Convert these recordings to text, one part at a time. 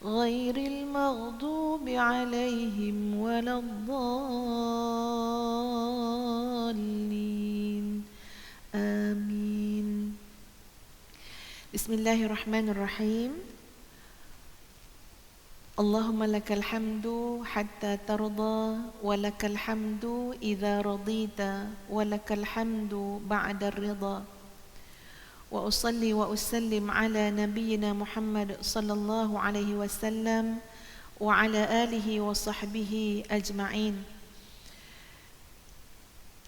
غير المغضوب عليهم ولا الضالين آمين. بسم الله الرحمن الرحيم. اللهم لك الحمد حتى ترضى ولك الحمد إذا رضيت ولك الحمد بعد الرضا. وأصلي وأسلم على نبينا محمد صلى الله عليه وسلم وعلى آله وصحبه أجمعين.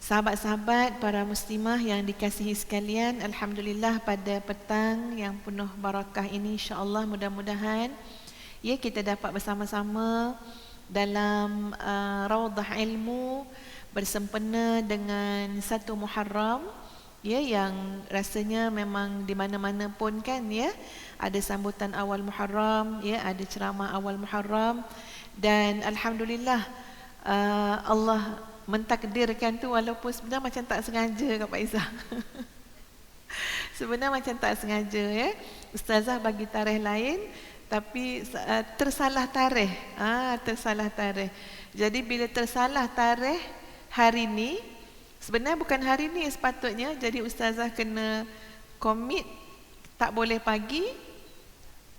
Sahabat-sahabat, para muslimah yang dikasihi sekalian, alhamdulillah pada petang yang penuh barakah ini, insya-Allah mudah-mudahan kita dapat bersama-sama dalam raudhah ilmu bersempena dengan 1 Muharram, yang rasanya memang di mana-mana pun kan ada sambutan awal Muharram, ada ceramah awal Muharram, dan alhamdulillah Allah mentakdirkan tu, walaupun sebenarnya macam tak sengaja Kak Faizah. Sebenarnya macam tak sengaja Ustazah bagi tarikh lain, tapi tersalah tarikh. Tersalah tarikh. Jadi bila tersalah tarikh hari ni, sebenarnya bukan hari ni sepatutnya, jadi Ustazah kena komit tak boleh pagi,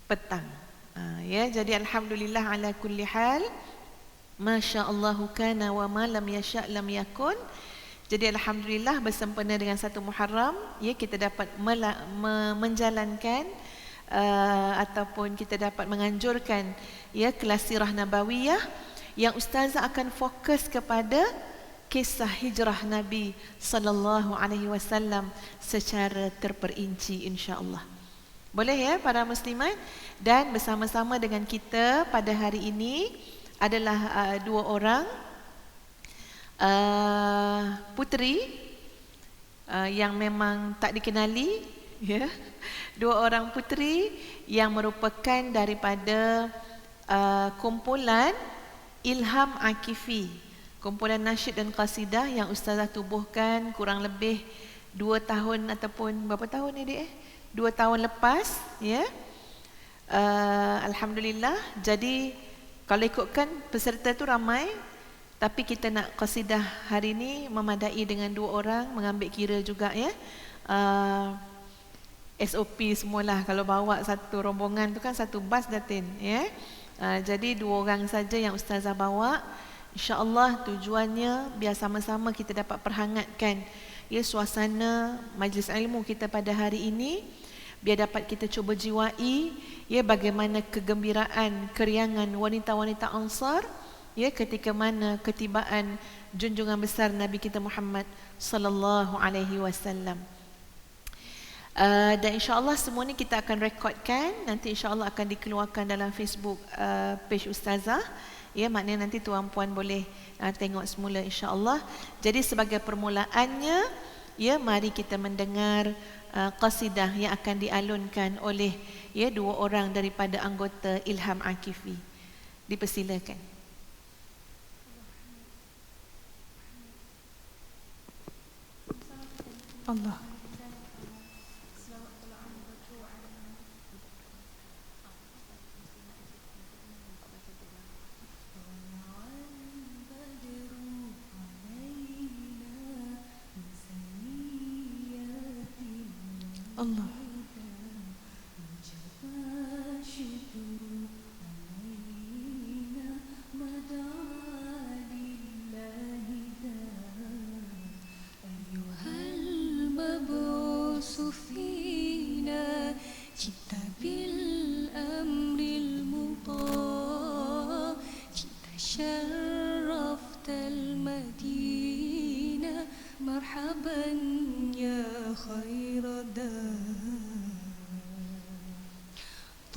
petang. Jadi alhamdulillah ala kulli hal. Masya Allahu kana wa ma lam yasha' lam yakun. Jadi alhamdulillah bersempena dengan 1 Muharram, kita dapat menjalankan ataupun kita dapat menganjurkan kelas sirah nabawiyah yang Ustazah akan fokus kepada kisah hijrah Nabi sallallahu alaihi wasallam secara terperinci insya-Allah. Boleh para muslimat? Dan bersama-sama dengan kita pada hari ini adalah 2 orang puteri yang memang tak dikenali, 2 orang puteri yang merupakan daripada kumpulan Ilham Akifi, kumpulan nasyid dan qasidah yang Ustazah tubuhkan kurang lebih 2 tahun ataupun berapa tahun ni 2 tahun lepas, alhamdulillah. Jadi kalau ikutkan peserta tu ramai, tapi kita nak qasidah hari ni memadai dengan 2 orang, mengambil kira juga SOP semualah. Kalau bawa satu rombongan tu kan satu bas datin, jadi 2 orang saja yang Ustazah bawa. InsyaAllah tujuannya biar sama-sama kita dapat perhangatkan suasana majlis ilmu kita pada hari ini, biar dapat kita cuba jiwai bagaimana kegembiraan, keriangan wanita-wanita Ansar ketika mana ketibaan junjungan besar Nabi kita Muhammad sallallahu alaihi wasallam. Dan insya-Allah semua ni kita akan rekodkan, nanti insya-Allah akan dikeluarkan dalam Facebook page Ustazah. Maknanya nanti tuan-puan boleh tengok semula insya-Allah. Jadi sebagai permulaannya, mari kita mendengar qasidah yang akan dialunkan oleh 2 orang daripada anggota Ilham Akifi. Dipersilakan. Allah. Allah.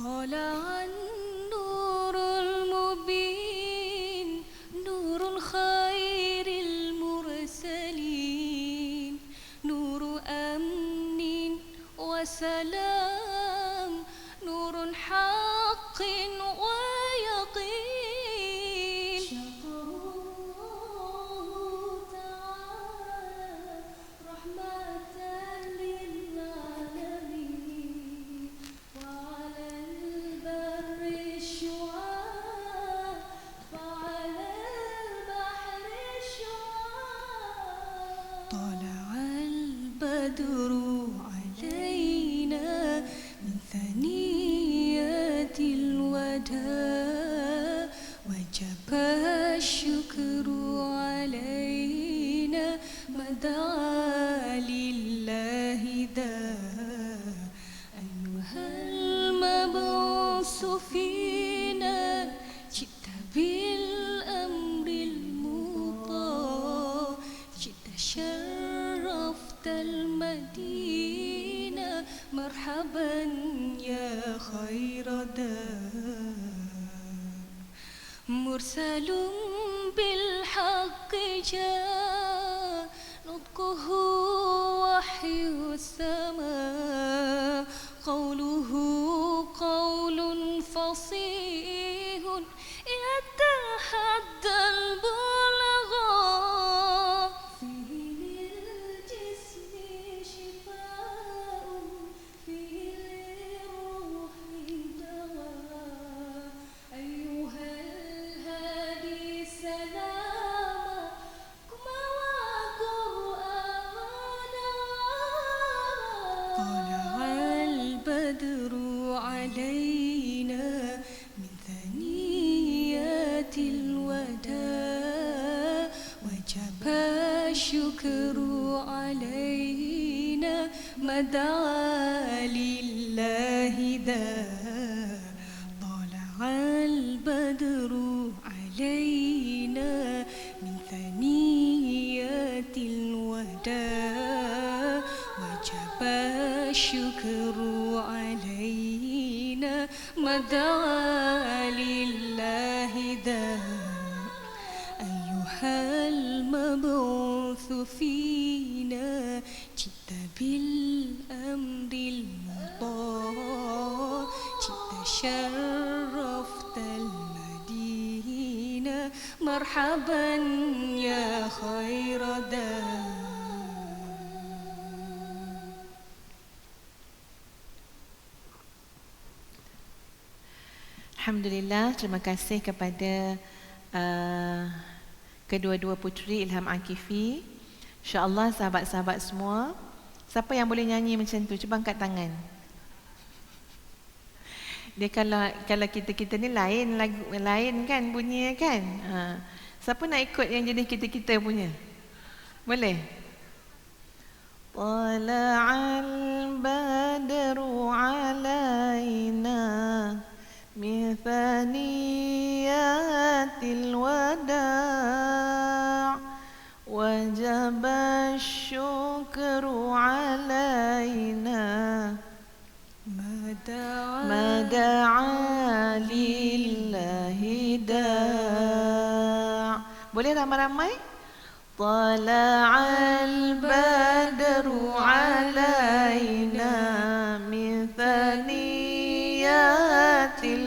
طلع النور المبين نور الخير المرسلين نور أمن وسلام نور حق ويقين شكره تعالى رحمة للعالمين وعلى البر علينا من ثنيات الوداع وجب الشكر علينا ما دعا لله ذا أيها المبعوث فينا جئت بالأمر المطاع جئت شرفت المدينة مرحبا يا خير دار مرسل بالحق جاء نطقه وحي السماء قوله قول فصيح يتحدى البلغاء فيه للجسم شفاء فيه للروح دواء أيها الهادي سلامكم وقرآنا طلع البدر علينا من ثنيات الوداع وجب الشكر علينا ما دعا لله ذا طلع البدر علينا من ثنيات الوداع وجب الشكر علينا ما دعا لله ذا أيها المبعوث فينا جئت بالأمر المطاع جئت شرفت المدينة مرحبا يا خير دار. Alhamdulillah, terima kasih kepada kedua-dua puteri Ilham Akifi. InsyaAllah sahabat-sahabat semua, siapa yang boleh nyanyi macam tu? Cuba angkat tangan. Dia kalau kita ni lain lagu, lain kan bunyinya kan? Siapa nak ikut yang jenis kita punya? Boleh? Tala'al badru alaina min thaniyatil wada' wajaba syukru alaina mada'a lillahi da'. Boleh ramai-ramai? Tala'al badru alaina min thaniyatil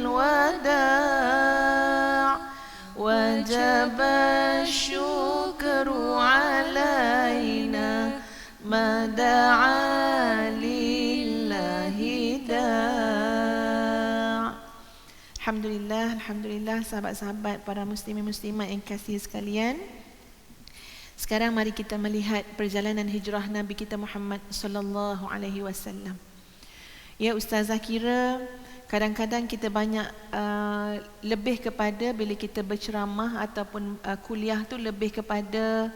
wada' wajaba syukru alaina mada'a lillahi da'. Alhamdulillah, alhamdulillah sahabat-sahabat, para muslimin muslimat yang kasih sekalian. Sekarang mari kita melihat perjalanan hijrah Nabi kita Muhammad sallallahu alaihi wasallam. Ya, Ustazah kira kadang-kadang kita banyak lebih kepada bila kita berceramah ataupun kuliah tu lebih kepada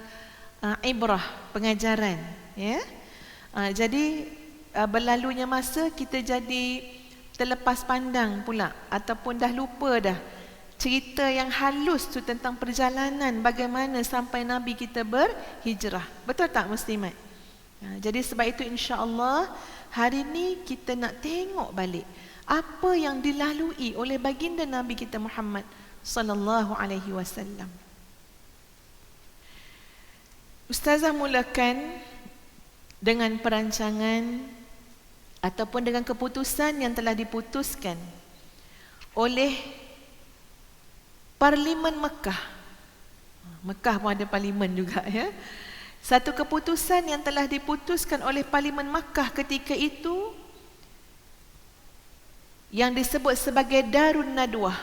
ibrah, pengajaran, ya. Jadi berlalunya masa kita jadi terlepas pandang pula ataupun dah lupa dah cerita yang halus tu tentang perjalanan bagaimana sampai Nabi kita berhijrah. Betul tak muslimat? Jadi sebab itu insya-Allah hari ni kita nak tengok balik apa yang dilalui oleh baginda Nabi kita Muhammad sallallahu alaihi wasallam. Ustazah mulakan dengan perancangan ataupun dengan keputusan yang telah diputuskan oleh Parlimen Mekah. Mekah pun ada parlimen juga, ya. Satu keputusan yang telah diputuskan oleh Parlimen Mekah ketika itu yang disebut sebagai Darun Nadwah.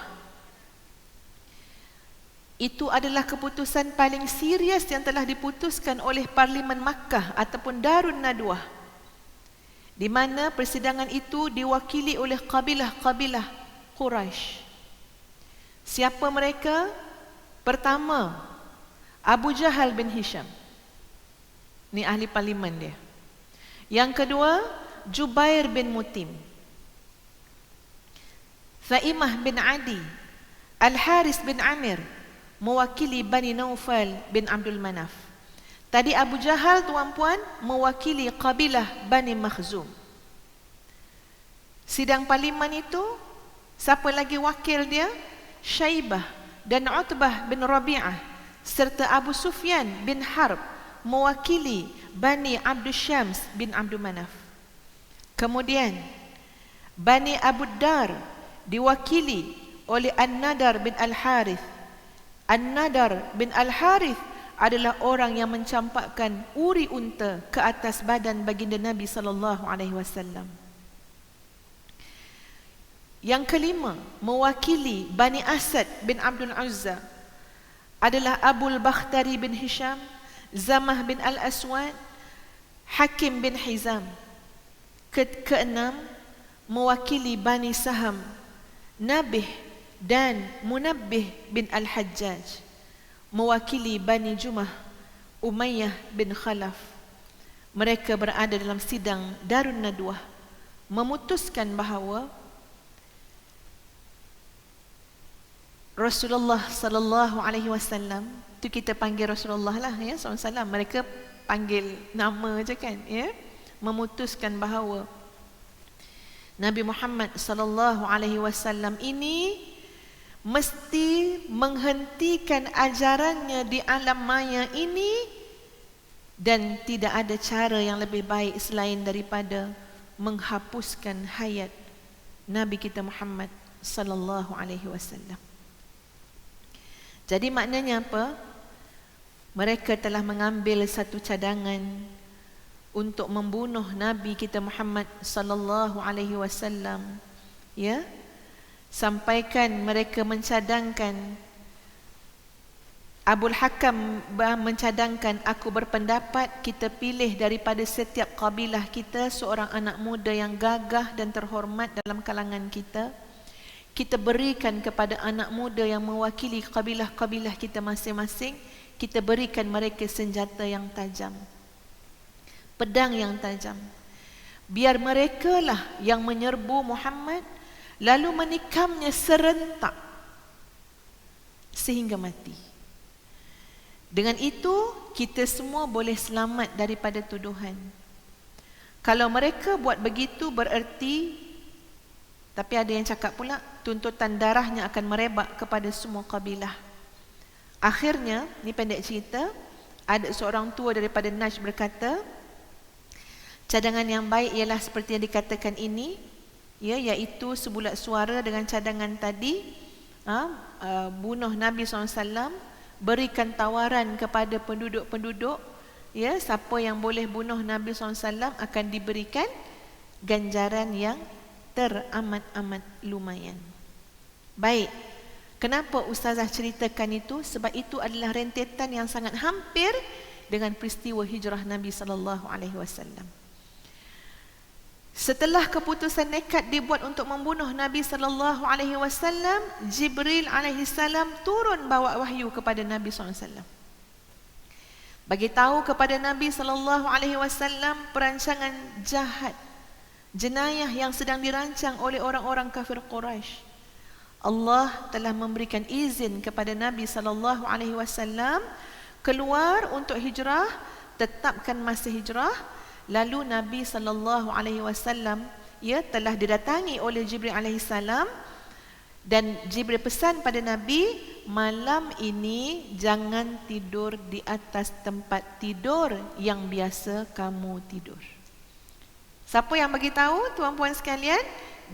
Itu adalah keputusan paling serius yang telah diputuskan oleh Parlimen Makkah ataupun Darun Nadwah. di mana persidangan itu diwakili oleh kabilah-kabilah Quraisy. Siapa mereka? Pertama, Abu Jahal bin Hisham. Ni ahli parlimen dia. Yang kedua, Jubair bin Mutim, Thaimah bin Adi, Al-Haris bin Amir, mewakili Bani Naufal bin Abdul Manaf. Tadi Abu Jahal, tuan-puan, mewakili kabilah Bani Makhzum. Sidang parlimen itu, siapa lagi wakil dia? Syaibah dan Utbah bin Rabi'ah serta Abu Sufyan bin Harb, mewakili Bani Abdul Syams bin Abdul Manaf. Kemudian Bani Abu Dar diwakili oleh An-Nadar bin Al-Harith. An-Nadar bin Al-Harith adalah orang yang mencampakkan uri unta ke atas badan baginda Nabi SAW. Yang kelima, mewakili Bani Asad bin Abdul Uzza adalah Abul Bakhtari bin Hisham, Zamah bin Al-Aswad, Hakim bin Hizam. Keenam, mewakili Bani Saham, Nabih dan Munabbih bin Al-Hajjaj, mewakili Bani Jumah, Umayyah bin Khalaf. Mereka berada dalam sidang Darun Nadwah, memutuskan bahawa Rasulullah sallallahu alaihi wasallam, tu kita panggil Rasulullah lah ya, SAW. Mereka panggil nama je kan ya, memutuskan bahawa Nabi Muhammad sallallahu alaihi wasallam ini mesti menghentikan ajarannya di alam maya ini, dan tidak ada cara yang lebih baik selain daripada menghapuskan hayat Nabi kita Muhammad sallallahu alaihi wasallam. Jadi maknanya apa? Mereka telah mengambil satu cadangan untuk membunuh Nabi kita Muhammad sallallahu alaihi wasallam. Ya. Sampaikan mereka mencadangkan, Abul Hakam mencadangkan, aku berpendapat kita pilih daripada setiap kabilah kita seorang anak muda yang gagah dan terhormat dalam kalangan kita. Kita berikan kepada anak muda yang mewakili kabilah-kabilah kita masing-masing, kita berikan mereka senjata yang tajam, pedang yang tajam. Biar mereka lah yang menyerbu Muhammad, lalu menikamnya serentak sehingga mati. Dengan itu, kita semua boleh selamat daripada tuduhan. Kalau mereka buat begitu bererti, tapi ada yang cakap pula, tuntutan darahnya akan merebak kepada semua kabilah. Akhirnya, ni pendek cerita, ada seorang tua daripada Najd berkata, cadangan yang baik ialah seperti yang dikatakan ini, ya, iaitu sebulat suara dengan cadangan tadi, bunuh Nabi SAW, berikan tawaran kepada penduduk-penduduk, ya, siapa yang boleh bunuh Nabi SAW akan diberikan ganjaran yang teramat-amat lumayan. Baik, kenapa Ustazah ceritakan itu? Sebab itu adalah rentetan yang sangat hampir dengan peristiwa hijrah Nabi SAW. Setelah keputusan nekat dibuat untuk membunuh Nabi SAW, Jibril alaihissalam turun bawa wahyu kepada Nabi SAW. Bagi tahu kepada Nabi SAW perancangan jahat, jenayah yang sedang dirancang oleh orang-orang kafir Quraisy. Allah telah memberikan izin kepada Nabi SAW keluar untuk hijrah, tetapkan masa hijrah. Lalu Nabi SAW telah didatangi oleh Jibril alaihissalam, dan Jibril pesan pada Nabi, malam ini jangan tidur di atas tempat tidur yang biasa kamu tidur. Siapa yang bagi tahu, tuan-puan sekalian?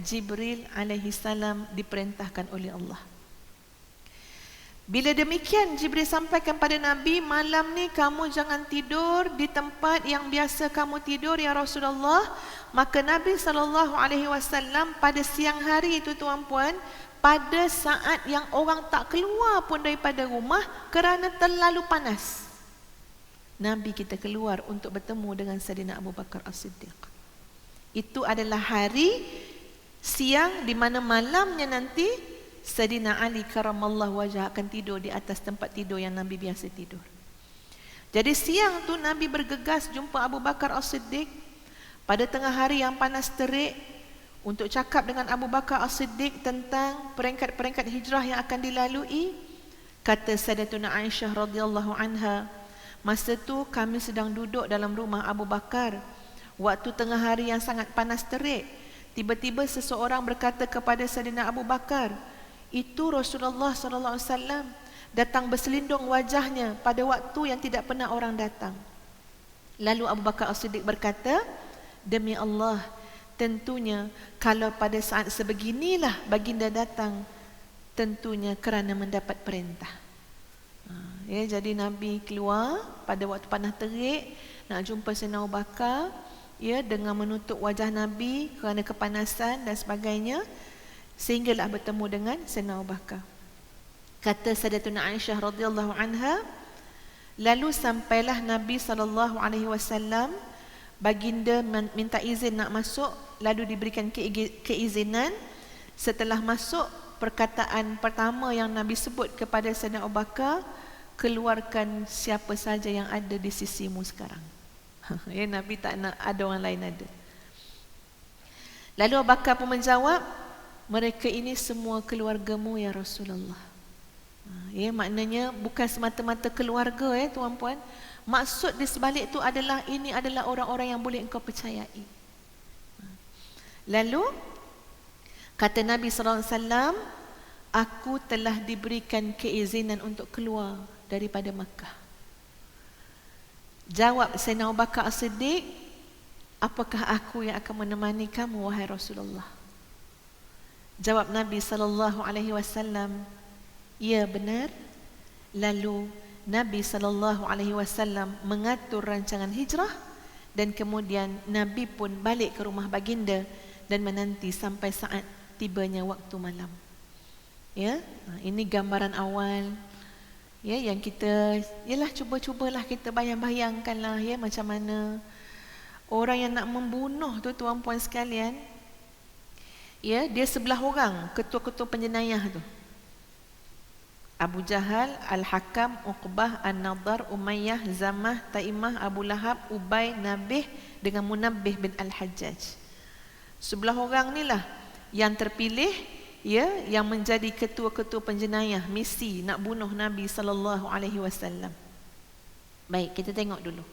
Jibril alaihissalam diperintahkan oleh Allah. Bila demikian, Jibril sampaikan pada Nabi, malam ni kamu jangan tidur di tempat yang biasa kamu tidur ya Rasulullah. Maka Nabi SAW pada siang hari itu, tuan-puan, pada saat yang orang tak keluar pun daripada rumah kerana terlalu panas, Nabi kita keluar untuk bertemu dengan Sayyidina Abu Bakar As-Siddiq. Itu adalah hari siang di mana malamnya nanti Sayyidina Ali karamallahu wajah akan tidur di atas tempat tidur yang Nabi biasa tidur. Jadi siang tu Nabi bergegas jumpa Abu Bakar As-Siddiq pada tengah hari yang panas terik untuk cakap dengan Abu Bakar As-Siddiq tentang peringkat-peringkat hijrah yang akan dilalui. Kata Sayyidatuna Aisyah radhiyallahu anha, masa tu kami sedang duduk dalam rumah Abu Bakar. Waktu tengah hari yang sangat panas terik, tiba-tiba seseorang berkata kepada Sayyidina Abu Bakar, itu Rasulullah sallallahu alaihi wasallam datang berselindung wajahnya pada waktu yang tidak pernah orang datang. Lalu Abu Bakar As-Siddiq berkata, demi Allah, tentunya kalau pada saat sebeginilah baginda datang, tentunya kerana mendapat perintah. Jadi Nabi keluar pada waktu panas terik nak jumpa Sayyidina Abu Bakar, dengan menutup wajah Nabi kerana kepanasan dan sebagainya, sehinggalah bertemu dengan Sayyidina Abu Bakar. Kata Sayyidatuna Aisyah radhiyallahu anha, lalu sampailah Nabi SAW, baginda minta izin nak masuk, lalu diberikan keizinan. Setelah masuk, perkataan pertama yang Nabi sebut kepada Sayyidina Abu Bakar, keluarkan siapa saja yang ada di sisimu sekarang. Nabi tak nak ada orang lain ada. Lalu Abu Bakar pun menjawab, mereka ini semua keluargamu ya Rasulullah. Maknanya bukan semata-mata keluarga tuan-puan. Maksud di sebalik itu adalah ini adalah orang-orang yang boleh engkau percayai. Lalu kata Nabi SAW, aku telah diberikan keizinan untuk keluar daripada Makkah. Jawab Sayyidina Abu Bakar As-Siddiq, apakah aku yang akan menemani kamu wahai Rasulullah? Jawab Nabi SAW, ya benar. Lalu Nabi SAW mengatur rancangan hijrah dan kemudian Nabi pun balik ke rumah baginda dan menanti sampai saat tibanya waktu malam. Ini gambaran awal yang kita cuba-cubalah kita bayang-bayangkanlah macam mana orang yang nak membunuh tu tuan-puan sekalian, dia 11 orang ketua-ketua penjenayah tu. Abu Jahal, Al-Hakam, Uqbah, An-Nadhar, Umayyah, Zamah, Taimah, Abu Lahab, Ubay, Nabih dengan Munabbih bin Al-Hajjaj. 11 orang ni lah yang terpilih yang menjadi ketua-ketua penjenayah misi nak bunuh Nabi SAW. Baik, kita tengok dulu.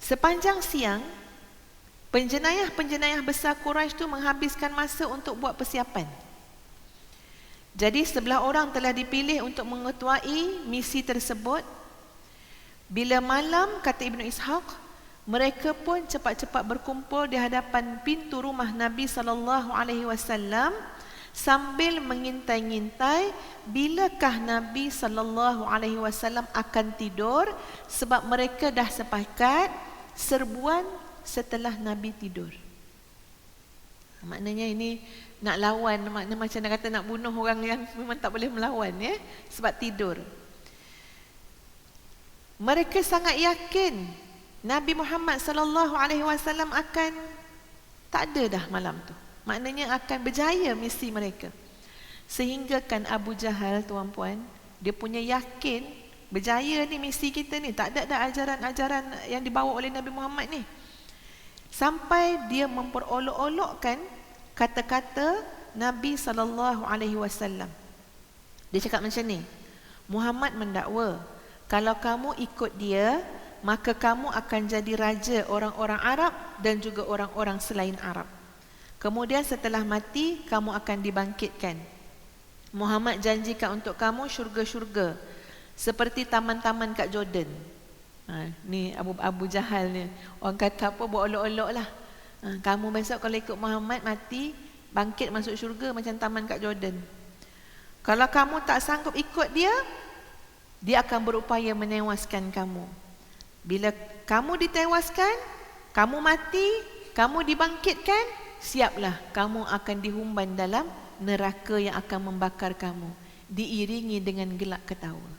Sepanjang siang, penjenayah-penjenayah besar Quraisy tu menghabiskan masa untuk buat persiapan. Jadi 11 orang telah dipilih untuk mengetuai misi tersebut. Bila malam, kata Ibnu Ishaq, mereka pun cepat-cepat berkumpul di hadapan pintu rumah Nabi SAW sambil mengintai-ngintai bilakah Nabi SAW akan tidur, sebab mereka dah sepakat serbuan setelah Nabi tidur. Maknanya ini nak lawan, maknanya macam nak kata nak bunuh orang yang memang tak boleh melawan sebab tidur. Mereka sangat yakin Nabi Muhammad SAW akan tak ada dah malam tu. Maknanya akan berjaya misi mereka. Sehingga kan Abu Jahal tuan-puan, dia punya yakin berjaya ni misi kita ni, tak ada dah ajaran-ajaran yang dibawa oleh Nabi Muhammad ni. Sampai dia memperolok-olokkan kata-kata Nabi SAW. Dia cakap macam ni, Muhammad mendakwa, kalau kamu ikut dia, maka kamu akan jadi raja orang-orang Arab dan juga orang-orang selain Arab. Kemudian setelah mati, kamu akan dibangkitkan. Muhammad janjikan untuk kamu syurga-syurga seperti taman-taman kat Jordan. Ni Abu Jahal ni, orang kata apa, buat olok-olok lah. Kamu besok kalau ikut Muhammad, mati, bangkit masuk syurga macam taman kat Jordan. Kalau kamu tak sanggup ikut dia, dia akan berupaya menewaskan kamu. Bila kamu ditewaskan, kamu mati, kamu dibangkitkan, siaplah kamu akan dihumban dalam neraka yang akan membakar kamu, diiringi dengan gelak ketawa.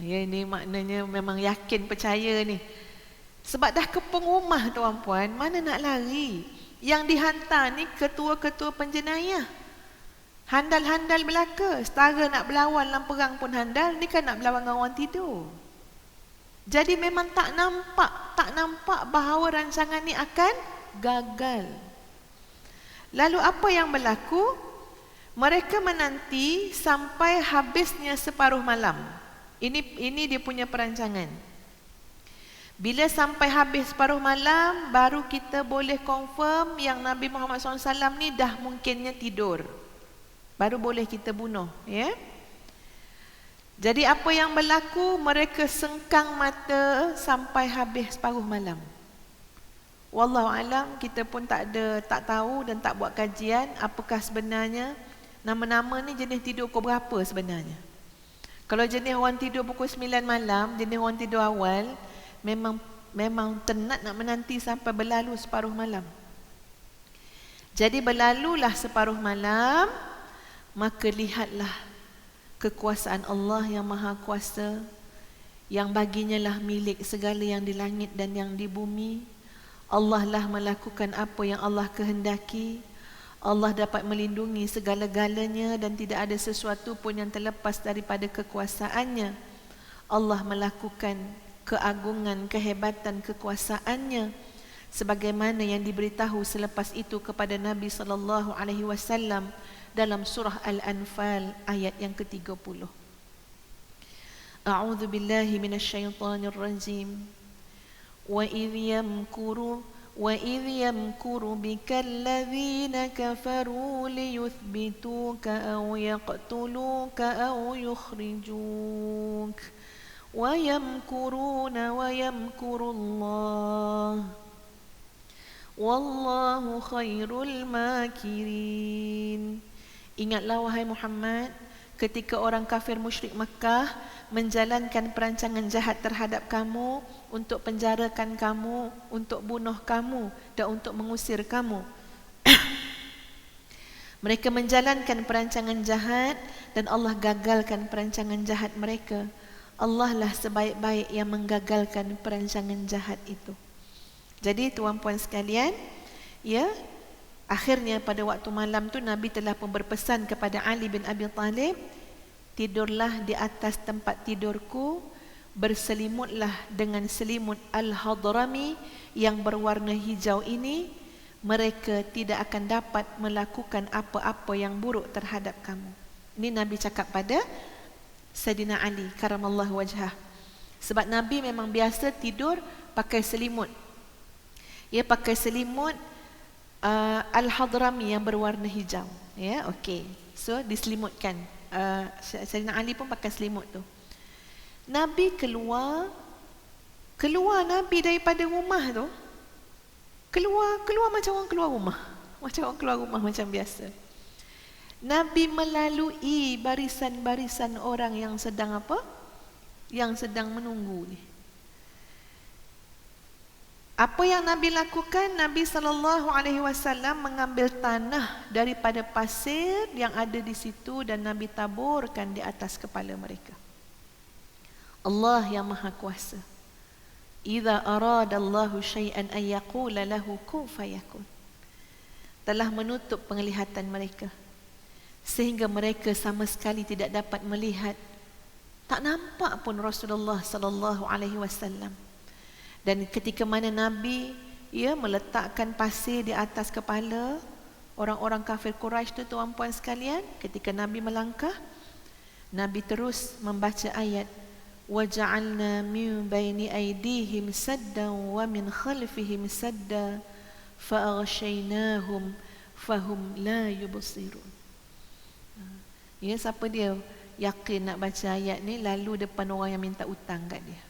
Ini maknanya memang yakin, percaya ni. Sebab dah kepung rumah tuan-puan, mana nak lari? Yang dihantar ni ketua-ketua penjenayah. Handal-handal belaka, setara nak berlawan dalam perang pun handal, ni kan nak berlawan dengan orang tidur. Jadi memang tak nampak bahawa rancangan ni akan gagal. Lalu apa yang berlaku? Mereka menanti sampai habisnya separuh malam. Ini dia punya perancangan. Bila sampai habis separuh malam, baru kita boleh confirm yang Nabi Muhammad SAW ni dah mungkinnya tidur. Baru boleh kita bunuh, ya. Jadi apa yang berlaku? Mereka sengkang mata sampai habis separuh malam. Wallahu alam, kita pun tak tahu dan tak buat kajian apakah sebenarnya nama-nama ni jenis tidur pukul berapa sebenarnya. Kalau jenis orang tidur pukul 9 malam, jenis orang tidur awal, memang tenat nak menanti sampai berlalu separuh malam. Jadi berlalulah separuh malam, maka lihatlah kekuasaan Allah yang Maha Kuasa, yang baginya lah milik segala yang di langit dan yang di bumi. Allah lah melakukan apa yang Allah kehendaki. Allah dapat melindungi segala-galanya dan tidak ada sesuatu pun yang terlepas daripada kekuasaannya. Allah melakukan keagungan, kehebatan kekuasaannya sebagaimana yang diberitahu selepas itu kepada Nabi sallallahu alaihi wasallam dalam surah Al-Anfal ayat yang ke-30. A'udzu billahi minasyaitonir rajim. وَإِذْ يَمْكُرُ بِكَ الَّذِينَ كَفَرُوا لِيُثْبِتُوكَ أَوْ يَقْتُلُوكَ أَوْ يُخْرِجُوكَ وَيَمْكُرُونَ وَيَمْكُرُ اللَّهُ وَاللَّهُ خَيْرُ الْمَاكِرِينَ. Ingatlah wahai Muhammad, ketika orang kafir musyrik Mekah menjalankan perancangan jahat terhadap kamu untuk penjarakan kamu, untuk bunuh kamu dan untuk mengusir kamu. Mereka menjalankan perancangan jahat dan Allah gagalkan perancangan jahat mereka. Allah lah sebaik-baik yang menggagalkan perancangan jahat itu. Jadi tuan-puan sekalian, ya, akhirnya pada waktu malam tu Nabi telah pun berpesan kepada Ali bin Abi Talib, tidurlah di atas tempat tidurku, berselimutlah dengan selimut Al-Hadrami yang berwarna hijau ini, mereka tidak akan dapat melakukan apa-apa yang buruk terhadap kamu. Ini Nabi cakap pada Sayyidina Ali karamallahu wajhah. Sebab Nabi memang biasa tidur pakai selimut. Ia pakai selimut Al-Hadrami yang berwarna hijau. Ya, okey. So diselimutkan. Sayyidina Ali pun pakai selimut tu. Nabi keluar Nabi daripada rumah tu. Keluar macam orang keluar rumah. Macam orang keluar rumah macam biasa. Nabi melalui barisan-barisan orang yang sedang apa? Yang sedang menunggu ni. Apa yang Nabi lakukan? Nabi SAW mengambil tanah daripada pasir yang ada di situ dan Nabi taburkan di atas kepala mereka. Allah yang Maha Kuasa. Idza aradallahu syai'an an yaqula lahu kun fayakun. Telah menutup penglihatan mereka sehingga mereka sama sekali tidak dapat melihat, tak nampak pun Rasulullah sallallahu alaihi wasallam. Dan ketika mana Nabi meletakkan pasir di atas kepala orang-orang kafir Quraisy tu, tuan-puan sekalian, ketika Nabi melangkah, Nabi terus membaca ayat وَجَعَلْنَا مِنْ بَيْنِ أَيْدِيهِمْ سَدًّا وَمِنْ خَلْفِهِمْ سَدًّا فَأَغْشَيْنَاهُمْ فَهُمْ لَا يُبْصِرُونَ. Ya, siapa dia yakin nak baca ayat ni lalu depan orang yang minta hutang kat dia?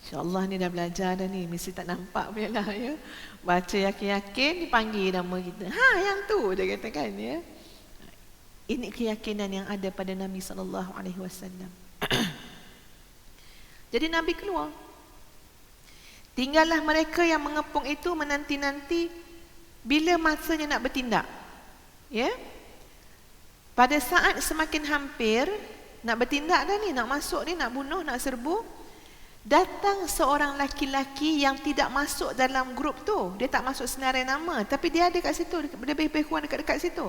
InsyaAllah ni dah belajar dah ni, mesti tak nampak punya lah ya. Baca yakin-yakin, dipanggil nama kita. Ha, yang tu dia katakan ya. Ini keyakinan yang ada pada Nabi SAW. Jadi Nabi keluar. Tinggallah mereka yang mengepung itu menanti-nanti bila masanya nak bertindak. Ya. Pada saat semakin hampir nak bertindak dah ni, nak masuk ni, nak bunuh, nak serbu, Datang seorang laki-laki yang tidak masuk dalam grup tu. Dia tak masuk senarai nama, tapi dia ada kat situ, dia lebih kurang dekat-dekat situ.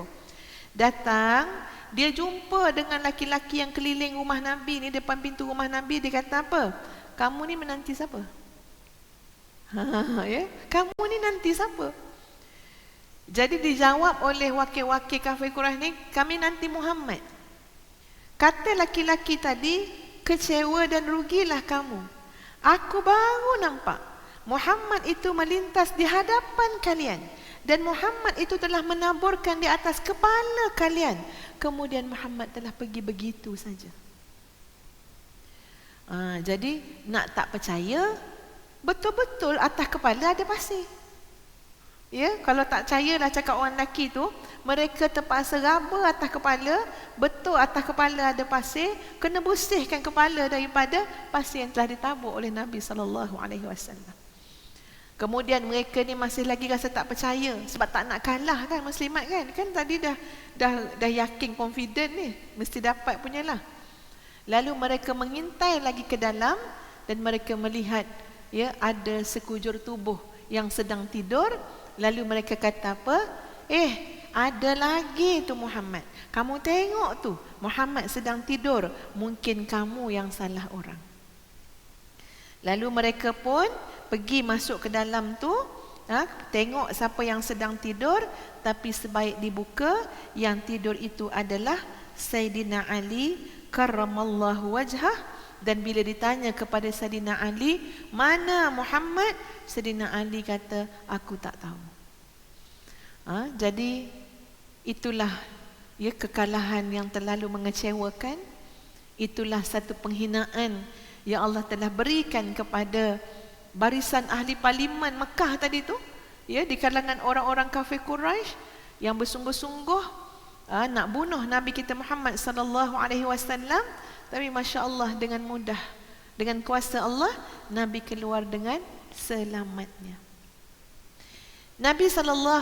Datang, dia jumpa dengan laki-laki yang keliling rumah Nabi ni, depan pintu rumah Nabi. Dia kata apa? Kamu ni menanti siapa? Ya? Kamu ni nanti siapa? Jadi dijawab oleh wakil-wakil kafir Quraisy ni, kami nanti Muhammad. Kata laki-laki tadi, kecewa dan rugilah kamu. Aku baru nampak Muhammad itu melintas di hadapan kalian, dan Muhammad itu telah menaburkan di atas kepala kalian. Kemudian Muhammad telah pergi begitu saja. Jadi nak tak percaya, betul-betul atas kepala ada pasir. Ya, kalau tak percayalah cakap orang lelaki tu, mereka terpaksa raba atas kepala, betul atas kepala ada pasir, kena bersihkan kepala daripada pasir yang telah ditabur oleh Nabi SAW. Kemudian mereka ni masih lagi rasa tak percaya sebab tak nak kalah kan muslimat kan. Kan tadi dah yakin, confident ni, mesti dapat punyalah. Lalu mereka mengintai lagi ke dalam dan mereka melihat ya ada sekujur tubuh yang sedang tidur. Lalu mereka kata apa? Ada lagi tu Muhammad. Kamu tengok tu, Muhammad sedang tidur. Mungkin kamu yang salah orang. Lalu mereka pun pergi masuk ke dalam tu, tengok siapa yang sedang tidur. Tapi sebaik dibuka, yang tidur itu adalah Sayyidina Ali karramallahu wajhah. Dan bila ditanya kepada Sayyidina Ali, mana Muhammad? Sayyidina Ali kata, aku tak tahu. Jadi itulah ya kekalahan yang terlalu mengecewakan. Itulah satu penghinaan yang Allah telah berikan kepada barisan ahli parlimen Mekah tadi tu, ya, di kalangan orang-orang kafir Quraisy yang bersungguh-sungguh nak bunuh Nabi kita Muhammad sallallahu alaihi wasallam. Tapi Masya Allah, dengan mudah, dengan kuasa Allah, Nabi keluar dengan selamatnya. Nabi SAW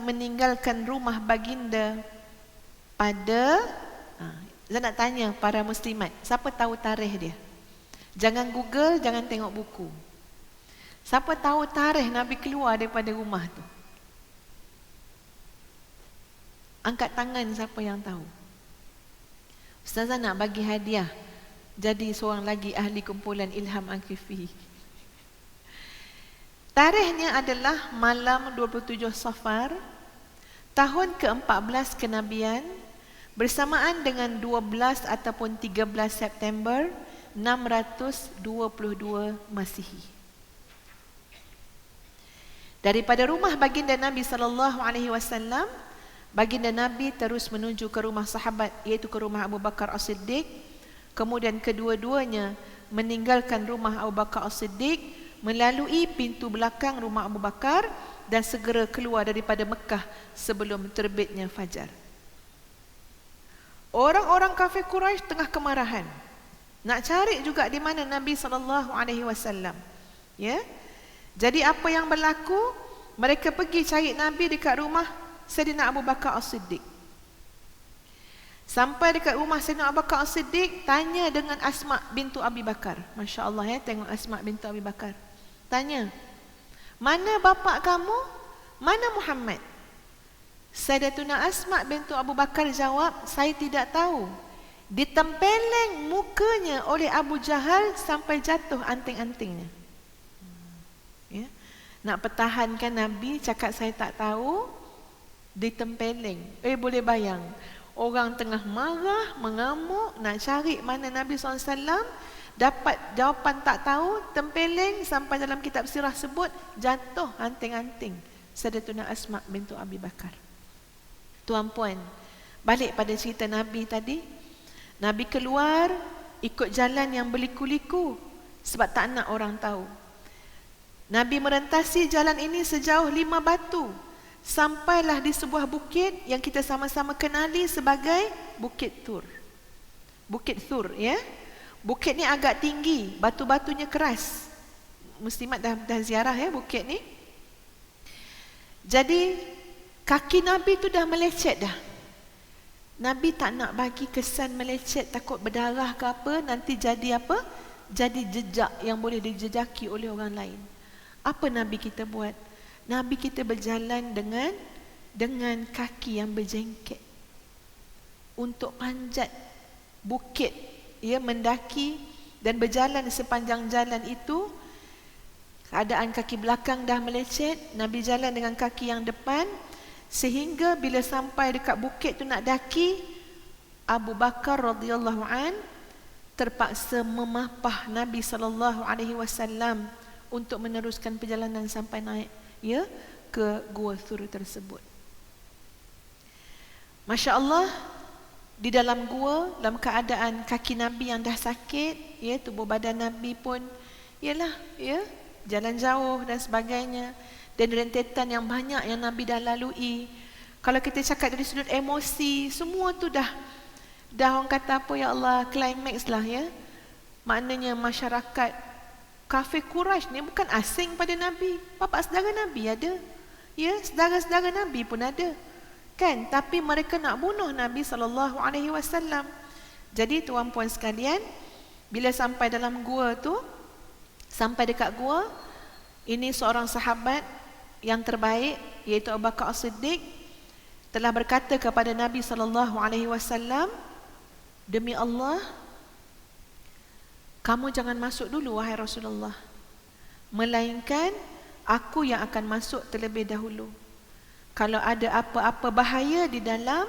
meninggalkan rumah baginda pada, saya nak tanya para muslimat, siapa tahu tarikh dia? Jangan Google, jangan tengok buku. Siapa tahu tarikh Nabi keluar daripada rumah tu? Angkat tangan siapa yang tahu. Ustazah nak bagi hadiah jadi seorang lagi ahli kumpulan Ilham Akifi. Tarikhnya adalah malam 27 Safar tahun ke-14 kenabian, bersamaan dengan 12 ataupun 13 September 622 Masihi. Daripada rumah baginda Nabi SAW, baginda Nabi terus menuju ke rumah sahabat, iaitu ke rumah Abu Bakar As-Siddiq. Kemudian kedua-duanya meninggalkan rumah Abu Bakar As-Siddiq, melalui pintu belakang rumah Abu Bakar dan segera keluar daripada Mekah sebelum terbitnya fajar. Orang-orang kafir Quraisy tengah kemarahan, nak cari juga di mana Nabi SAW. Ya, jadi apa yang berlaku? Mereka pergi cari Nabi dekat rumah Sayyidina Abu Bakar As-Siddiq. Sampai dekat rumah Sayyidina Abu Bakar As-Siddiq, tanya dengan Asma bintu Abi Bakar. Masya Allah ya, tengok Asma bintu Abi Bakar. Tanya, mana bapa kamu? Mana Muhammad? Sayyidatuna Asma bintu Abu Bakar jawab, saya tidak tahu. Ditempeleng mukanya oleh Abu Jahal sampai jatuh anting-antingnya. Ya. Nak pertahankan Nabi cakap saya tak tahu, ditempeleng. Boleh bayang, orang tengah marah, mengamuk, nak cari mana Nabi SAW, dapat jawapan tak tahu, tempeleng, sampai dalam kitab sirah sebut jatuh anting-anting Sayyidatuna Asma bintu Abi Bakar. Tuan-puan, balik pada cerita Nabi tadi. Nabi keluar ikut jalan yang berliku-liku sebab tak nak orang tahu. Nabi merentasi jalan ini sejauh 5 batu, sampailah di sebuah bukit yang kita sama-sama kenali sebagai Bukit Tur. Bukit Tur, ya. Bukit ni agak tinggi, batu-batunya keras. Muslimat dah ziarah ya bukit ni. Jadi kaki Nabi tu dah melecet dah. Nabi tak nak bagi kesan melecet, takut berdarah ke apa, nanti jadi apa? jadi jejak yang boleh dijejaki oleh orang lain. Apa Nabi kita buat? Nabi kita berjalan dengan kaki yang berjengket untuk panjat bukit, mendaki dan berjalan sepanjang jalan itu. Keadaan kaki belakang dah melecet, Nabi jalan dengan kaki yang depan, sehingga bila sampai dekat bukit tu nak daki, Abu Bakar radhiyallahu an terpaksa memapah Nabi SAW untuk meneruskan perjalanan sampai naik ke Gua Thur tersebut. Masya Allah, di dalam gua, dalam keadaan kaki Nabi yang dah sakit, tubuh badan Nabi pun jalan jauh dan sebagainya, dan rentetan yang banyak yang Nabi dah lalui. Kalau kita cakap dari sudut emosi, semua tu dah orang kata apa, ya Allah, climax lah Maknanya masyarakat kafir Quraisy ni bukan asing pada Nabi. Bapa saudara Nabi ada, saudara-saudara Nabi pun ada, kan? Tapi mereka nak bunuh Nabi SAW. Jadi tuan-puan sekalian, bila sampai dalam gua tu, sampai dekat gua, ini seorang sahabat yang terbaik, iaitu Abu Bakar As-Siddiq, telah berkata kepada Nabi SAW, demi Allah, kamu jangan masuk dulu wahai Rasulullah, melainkan aku yang akan masuk terlebih dahulu. Kalau ada apa-apa bahaya di dalam,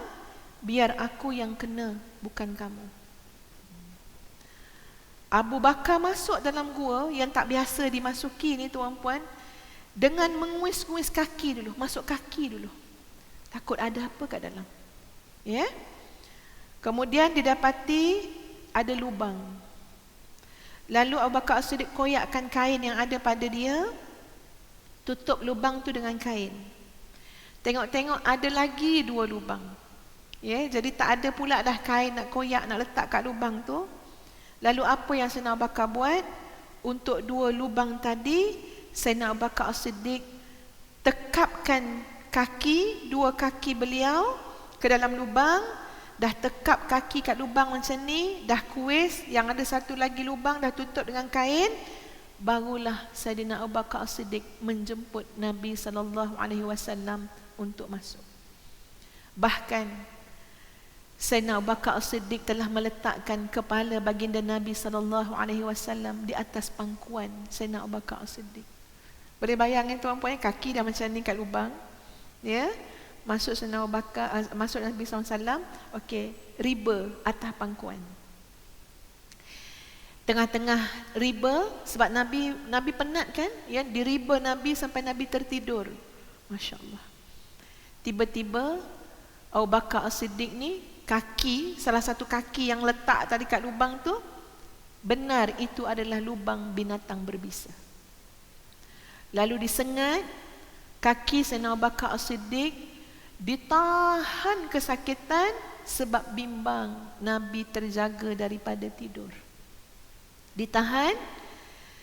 biar aku yang kena, bukan kamu. Abu Bakar masuk dalam gua yang tak biasa dimasuki ni tuan-puan, dengan menguis-nguis kaki dulu, masuk kaki dulu. Takut ada apa kat dalam. Kemudian didapati ada lubang. Lalu Abu Bakar As-Siddiq koyakkan kain yang ada pada dia, tutup lubang tu dengan kain. Tengok-tengok ada lagi 2 lubang. Jadi tak ada pula dah kain nak koyak, nak letak kat lubang tu. Lalu apa yang Sayyidina Abu Bakar buat? Untuk 2 lubang tadi, Sayyidina Abu Bakar As-Siddiq tekapkan dua kaki beliau ke dalam lubang. Dah tekap kaki kat lubang macam ni, dah kuis, yang ada satu lagi lubang dah tutup dengan kain. Barulah Sayyidina Abu Bakar As-Siddiq menjemput Nabi SAW untuk masuk. Bahkan Sayyidina Abu Bakar As-Siddiq telah meletakkan kepala baginda Nabi SAW di atas pangkuan Sayyidina Abu Bakar As-Siddiq. Boleh bayangkan tuan-puan, kaki dah macam ni kat lubang, masuk Sayyidina Abu Bakar, masuk Nabi SAW, riba atas pangkuan. Tengah-tengah riba, sebab Nabi penat kan, diriba Nabi sampai Nabi tertidur. Masya Allah. Tiba-tiba Abu Bakar As-Siddiq ni, salah satu kaki yang letak tadi kat lubang tu, benar itu adalah lubang binatang berbisa. Lalu disengat kaki Sayyidina Abu Bakar As-Siddiq, ditahan kesakitan sebab bimbang Nabi terjaga daripada tidur. Ditahan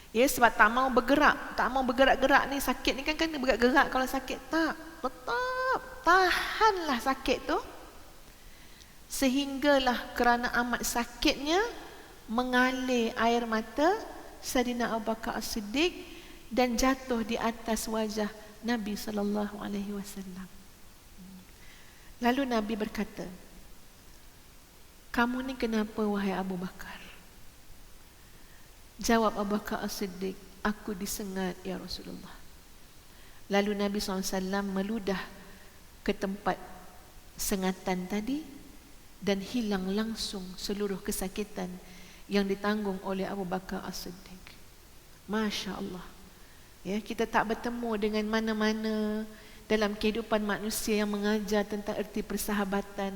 sebab tak mau bergerak-gerak ni, sakit ni kan bergerak-gerak kalau sakit, tak, tetap tahanlah sakit tu. Sehinggalah kerana amat sakitnya mengalir air mata Sayyidina Abu Bakar As-Siddiq dan jatuh di atas wajah Nabi SAW. Lalu Nabi berkata, kamu ni kenapa wahai Abu Bakar? Jawab Abu Bakar As-Siddiq, aku disengat ya Rasulullah. Lalu Nabi SAW meludah ke tempat sengatan tadi, dan hilang langsung seluruh kesakitan yang ditanggung oleh Abu Bakar As-Siddiq. Masya Allah. Kita tak bertemu dengan mana-mana dalam kehidupan manusia yang mengajar tentang erti persahabatan,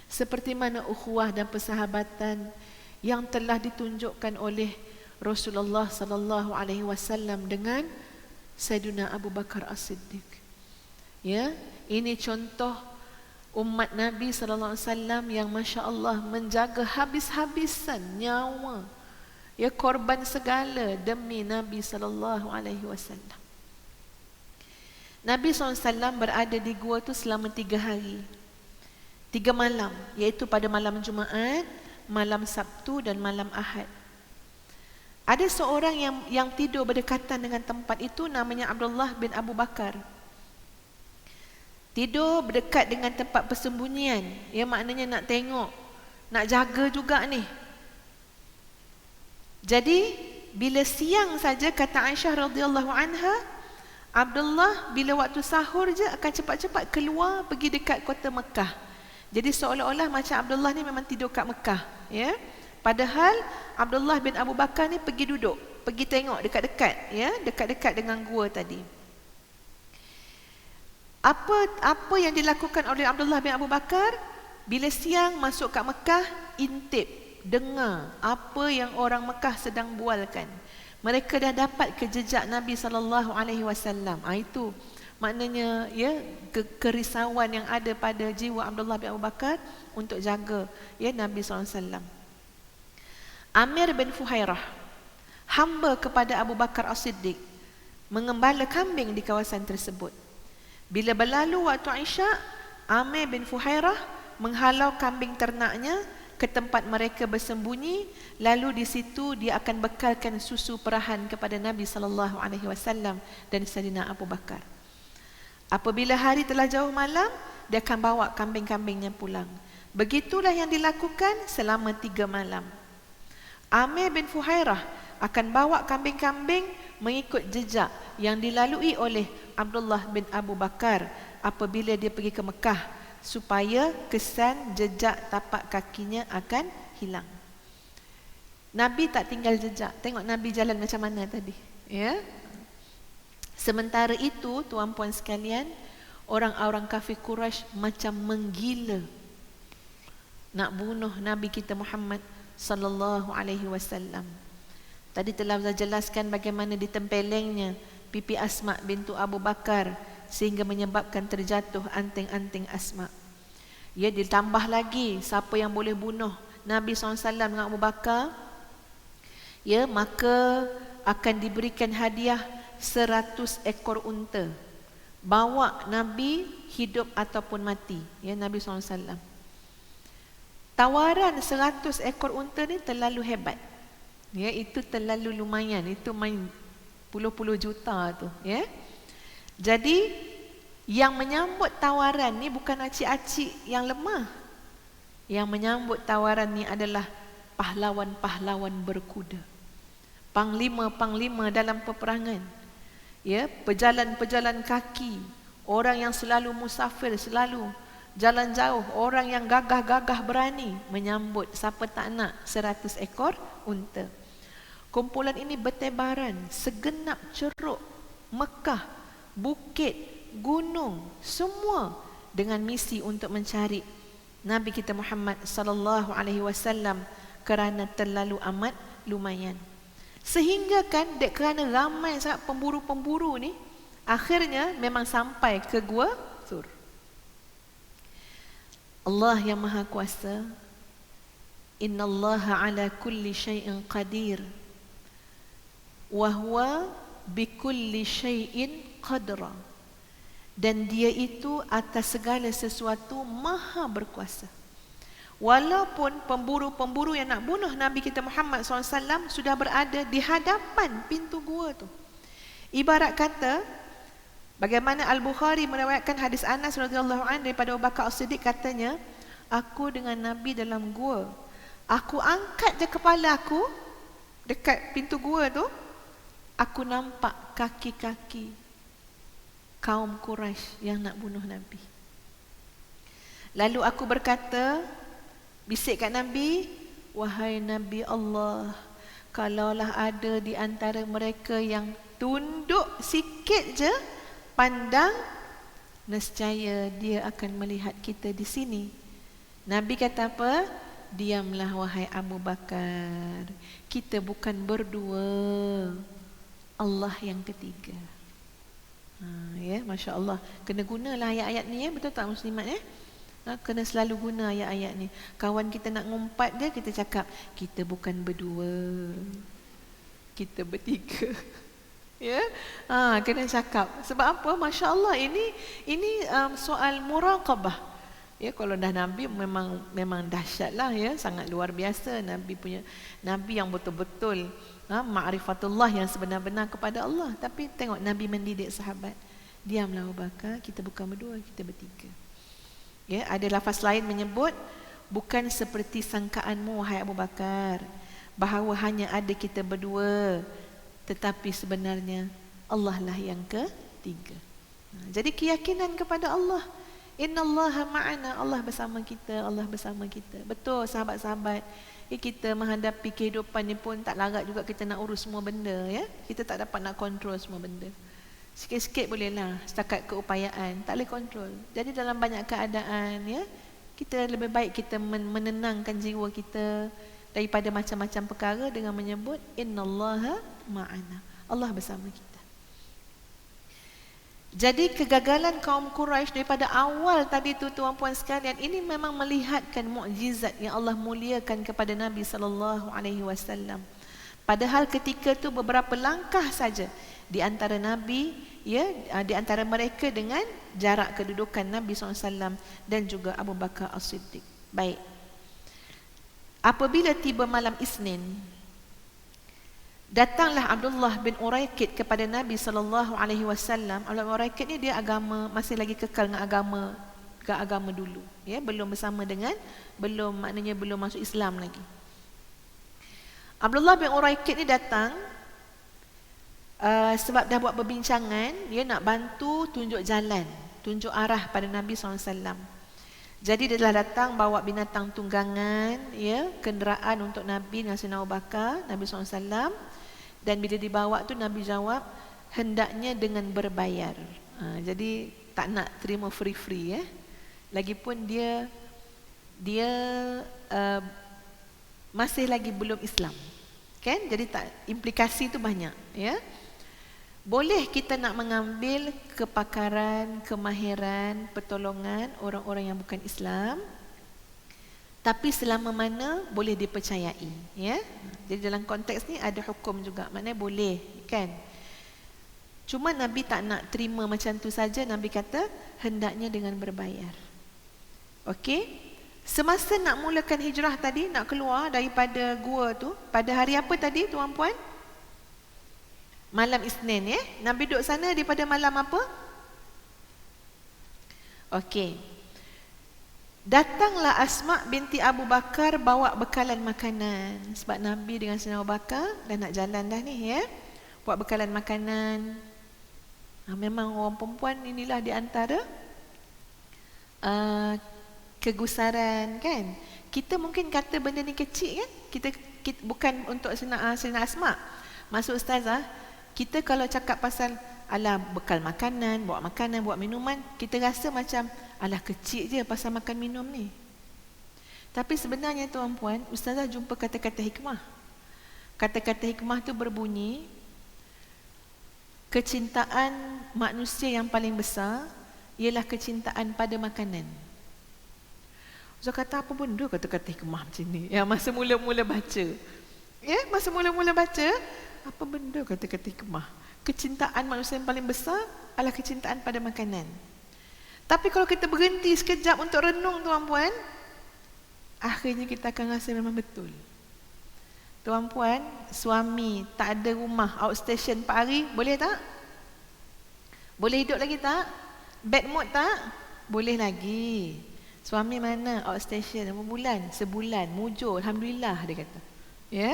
seperti mana ukhuwah dan persahabatan yang telah ditunjukkan oleh Rasulullah SAW dengan Sayyidina Abu Bakar As-Siddiq. Ini contoh umat Nabi SAW yang Masya Allah menjaga habis-habisan nyawa, korban segala demi Nabi SAW. Nabi SAW berada di gua tu selama 3 hari 3 malam, iaitu pada malam Jumaat, malam Sabtu dan malam Ahad. Ada seorang yang tidur berdekatan dengan tempat itu, namanya Abdullah bin Abu Bakar. Tidur berdekat dengan tempat persembunyian. Ya, maknanya nak tengok, nak jaga juga ni. Jadi bila siang saja, kata Aisyah radhiyallahu anha, Abdullah bila waktu sahur je akan cepat-cepat keluar pergi dekat kota Mekah. Jadi seolah-olah macam Abdullah ni memang tidur kat Mekah, ya. Padahal Abdullah bin Abu Bakar ni pergi duduk, pergi tengok dekat-dekat, ya, dekat-dekat dengan gua tadi. Apa yang dilakukan oleh Abdullah bin Abu Bakar? Bila siang masuk kat Mekah, intip, dengar apa yang orang Mekah sedang bualkan. Mereka dah dapat ke jejak Nabi SAW. Itu maknanya, ya, kerisauan yang ada pada jiwa Abdullah bin Abu Bakar untuk jaga, ya, Nabi SAW. Amir bin Fuhairah, hamba kepada Abu Bakar As-Siddiq, mengembala kambing di kawasan tersebut. Bila berlalu waktu Isyak, Amir bin Fuhairah menghalau kambing ternaknya ke tempat mereka bersembunyi, lalu di situ dia akan bekalkan susu perahan kepada Nabi SAW dan Sayyidina Abu Bakar. Apabila hari telah jauh malam, dia akan bawa kambing-kambingnya pulang. Begitulah yang dilakukan selama 3 malam. Amir bin Fuhairah akan bawa kambing-kambing mengikut jejak yang dilalui oleh Abdullah bin Abu Bakar apabila dia pergi ke Mekah, supaya kesan jejak tapak kakinya akan hilang. Nabi tak tinggal jejak. Tengok Nabi jalan macam mana tadi, ya. Sementara itu, tuan-puan sekalian, orang-orang kafir Quraisy macam menggila nak bunuh Nabi kita Muhammad sallallahu alaihi wasallam. Tadi telah saya jelaskan bagaimana ditempelengnya pipi Asma bintu Abu Bakar sehingga menyebabkan terjatuh anting-anting Asma. Ya, ditambah lagi siapa yang boleh bunuh Nabi SAW dengan Abu Bakar, ya, maka akan diberikan hadiah 100 ekor unta, bawa Nabi hidup ataupun mati, ya, Nabi SAW. Tawaran 100 ekor unta ni terlalu hebat, ya, itu terlalu lumayan, itu main puluh-puluh juta tu, ya. Jadi yang menyambut tawaran ni bukan acik-acik yang lemah. Yang menyambut tawaran ni adalah pahlawan-pahlawan berkuda, panglima-panglima dalam peperangan, ya, pejalan-pejalan kaki, orang yang selalu musafir, selalu jalan jauh, orang yang gagah-gagah berani menyambut siapa tak nak 100 ekor unta. Kumpulan ini bertebaran segenap ceruk Mekah, bukit, gunung, semua dengan misi untuk mencari Nabi kita Muhammad sallallahu alaihi wasallam kerana terlalu amat lumayan. Sehingga kan kerana ramai sangat pemburu-pemburu ni, akhirnya memang sampai ke Gua Thur. Allah yang Maha Kuasa, innallaha ala kulli syai'in qadir wa huwa bikulli syai'in qadra. Dan dia itu atas segala sesuatu maha berkuasa. Walaupun pemburu-pemburu yang nak bunuh Nabi kita Muhammad SAW sudah berada di hadapan pintu gua tu. Ibarat kata, bagaimana Al-Bukhari meriwayatkan hadis Anas radhiyallahu anhu daripada Abu Bakar As-Siddiq, katanya, aku dengan Nabi dalam gua, aku angkat je kepala aku dekat pintu gua tu, aku nampak kaki-kaki kaum Quraisy yang nak bunuh Nabi. Lalu aku berkata, bisik kat Nabi, wahai Nabi Allah, kalaulah ada di antara mereka yang tunduk sikit je pandang, nescaya dia akan melihat kita di sini. Nabi kata apa? Diamlah wahai Abu Bakar, kita bukan berdua, Allah yang ketiga. Ya, Masya Allah, kena gunalah ayat-ayat ni, ya, betul tak muslimat, ya? Kena selalu guna ayat-ayat ni. Kawan kita nak ngumpat dia, kita cakap kita bukan berdua, kita bertiga. Ya, kena cakap. Sebab apa? Masya Allah, ini soal muraqabah. Ya, kalau dah Nabi memang dahsyatlah ya, sangat luar biasa Nabi yang betul-betul ma'rifatullah yang sebenar-benar kepada Allah. Tapi tengok Nabi mendidik sahabat. Diamlah Abu Bakar, kita bukan berdua, kita bertiga. Ya, ada lafaz lain menyebut bukan seperti sangkaanmu wahai Abu Bakar bahawa hanya ada kita berdua, tetapi sebenarnya Allah lah yang ketiga. Jadi keyakinan kepada Allah, innallaha ma'ana, Allah bersama kita, Allah bersama kita. Betul sahabat-sahabat, kita menghadapi kehidupan ni pun tak larat juga kita nak urus semua benda ya. Kita tak dapat nak kontrol semua benda. Sikit-sikit bolehlah, setakat keupayaan, tak boleh kontrol. Jadi dalam banyak keadaan ya, kita lebih baik kita menenangkan jiwa kita daripada macam-macam perkara dengan menyebut innallaha ma'ana, Allah bersama kita. Jadi kegagalan kaum Quraisy daripada awal tadi tu tuan-puan sekalian, ini memang melihatkan mukjizat yang Allah muliakan kepada Nabi sallallahu alaihi wasallam. Padahal ketika tu beberapa langkah saja di antara Nabi ya, di antara mereka dengan jarak kedudukan Nabi SAW dan juga Abu Bakar As-Siddiq. Baik. Apabila tiba malam Isnin, datanglah Abdullah bin Uraikid kepada Nabi sallallahu alaihi wasallam. Abdullah bin Uraikid ni dia agama masih lagi kekal dengan agama dulu, ya, belum maknanya belum masuk Islam lagi. Abdullah bin Uraikid ni datang sebab dah buat perbincangan, dia nak bantu tunjuk jalan, tunjuk arah pada Nabi SAW. Jadi dia telah datang bawa binatang tunggangan, ya, kenderaan untuk Nabi dengan Sayyidina Abu Bakar, Nabi SAW. Dan bila dibawa tu Nabi jawab, hendaknya dengan berbayar. Jadi tak nak terima free-free ya. Lagipun dia masih lagi belum Islam. Kan? Jadi tak, implikasi tu banyak ya. Boleh kita nak mengambil kepakaran, kemahiran, pertolongan orang-orang yang bukan Islam, tapi selama mana boleh dipercayai ya. Jadi dalam konteks ni ada hukum juga, maknanya boleh kan. Cuma Nabi tak nak terima macam tu saja. Nabi kata hendaknya dengan berbayar. Okey. Semasa nak mulakan hijrah tadi, nak keluar daripada gua tu, pada hari apa tadi tuan-puan? Malam Isnin ya. Nabi duduk sana daripada malam apa? Okey. Datanglah Asma binti Abu Bakar bawa bekalan makanan. Sebab Nabi dengan Sayyidina Abu Bakar dah nak jalan dah ni ya. Buat bekalan makanan. Memang orang perempuan inilah di antara kegusaran kan. Kita mungkin kata benda ni kecil kan. Kita bukan untuk Sayyidina Asma. Maksud ustazah, kita kalau cakap pasal alah bekal makanan, bawa makanan, buat minuman, kita rasa macam alah kecil je pasal makan minum ni. Tapi sebenarnya tuan-puan, ustazah jumpa kata-kata hikmah. Kata-kata hikmah tu berbunyi, kecintaan manusia yang paling besar ialah kecintaan pada makanan. Ustazah kata apa benda kata-kata hikmah macam ni? Ya, masa mula-mula baca. Ya, masa mula-mula baca, apa benda kata-kata hikmah? Kecintaan manusia yang paling besar adalah kecintaan pada makanan. Tapi kalau kita berhenti sekejap untuk renung tuan-puan, akhirnya kita akan rasa memang betul. Tuan-puan, suami tak ada rumah, outstation 4 hari, boleh tak? Boleh hidup lagi tak? Bad mood tak? Boleh lagi. Suami mana? Outstation, berapa bulan? Sebulan, mujur, alhamdulillah dia kata. Ya?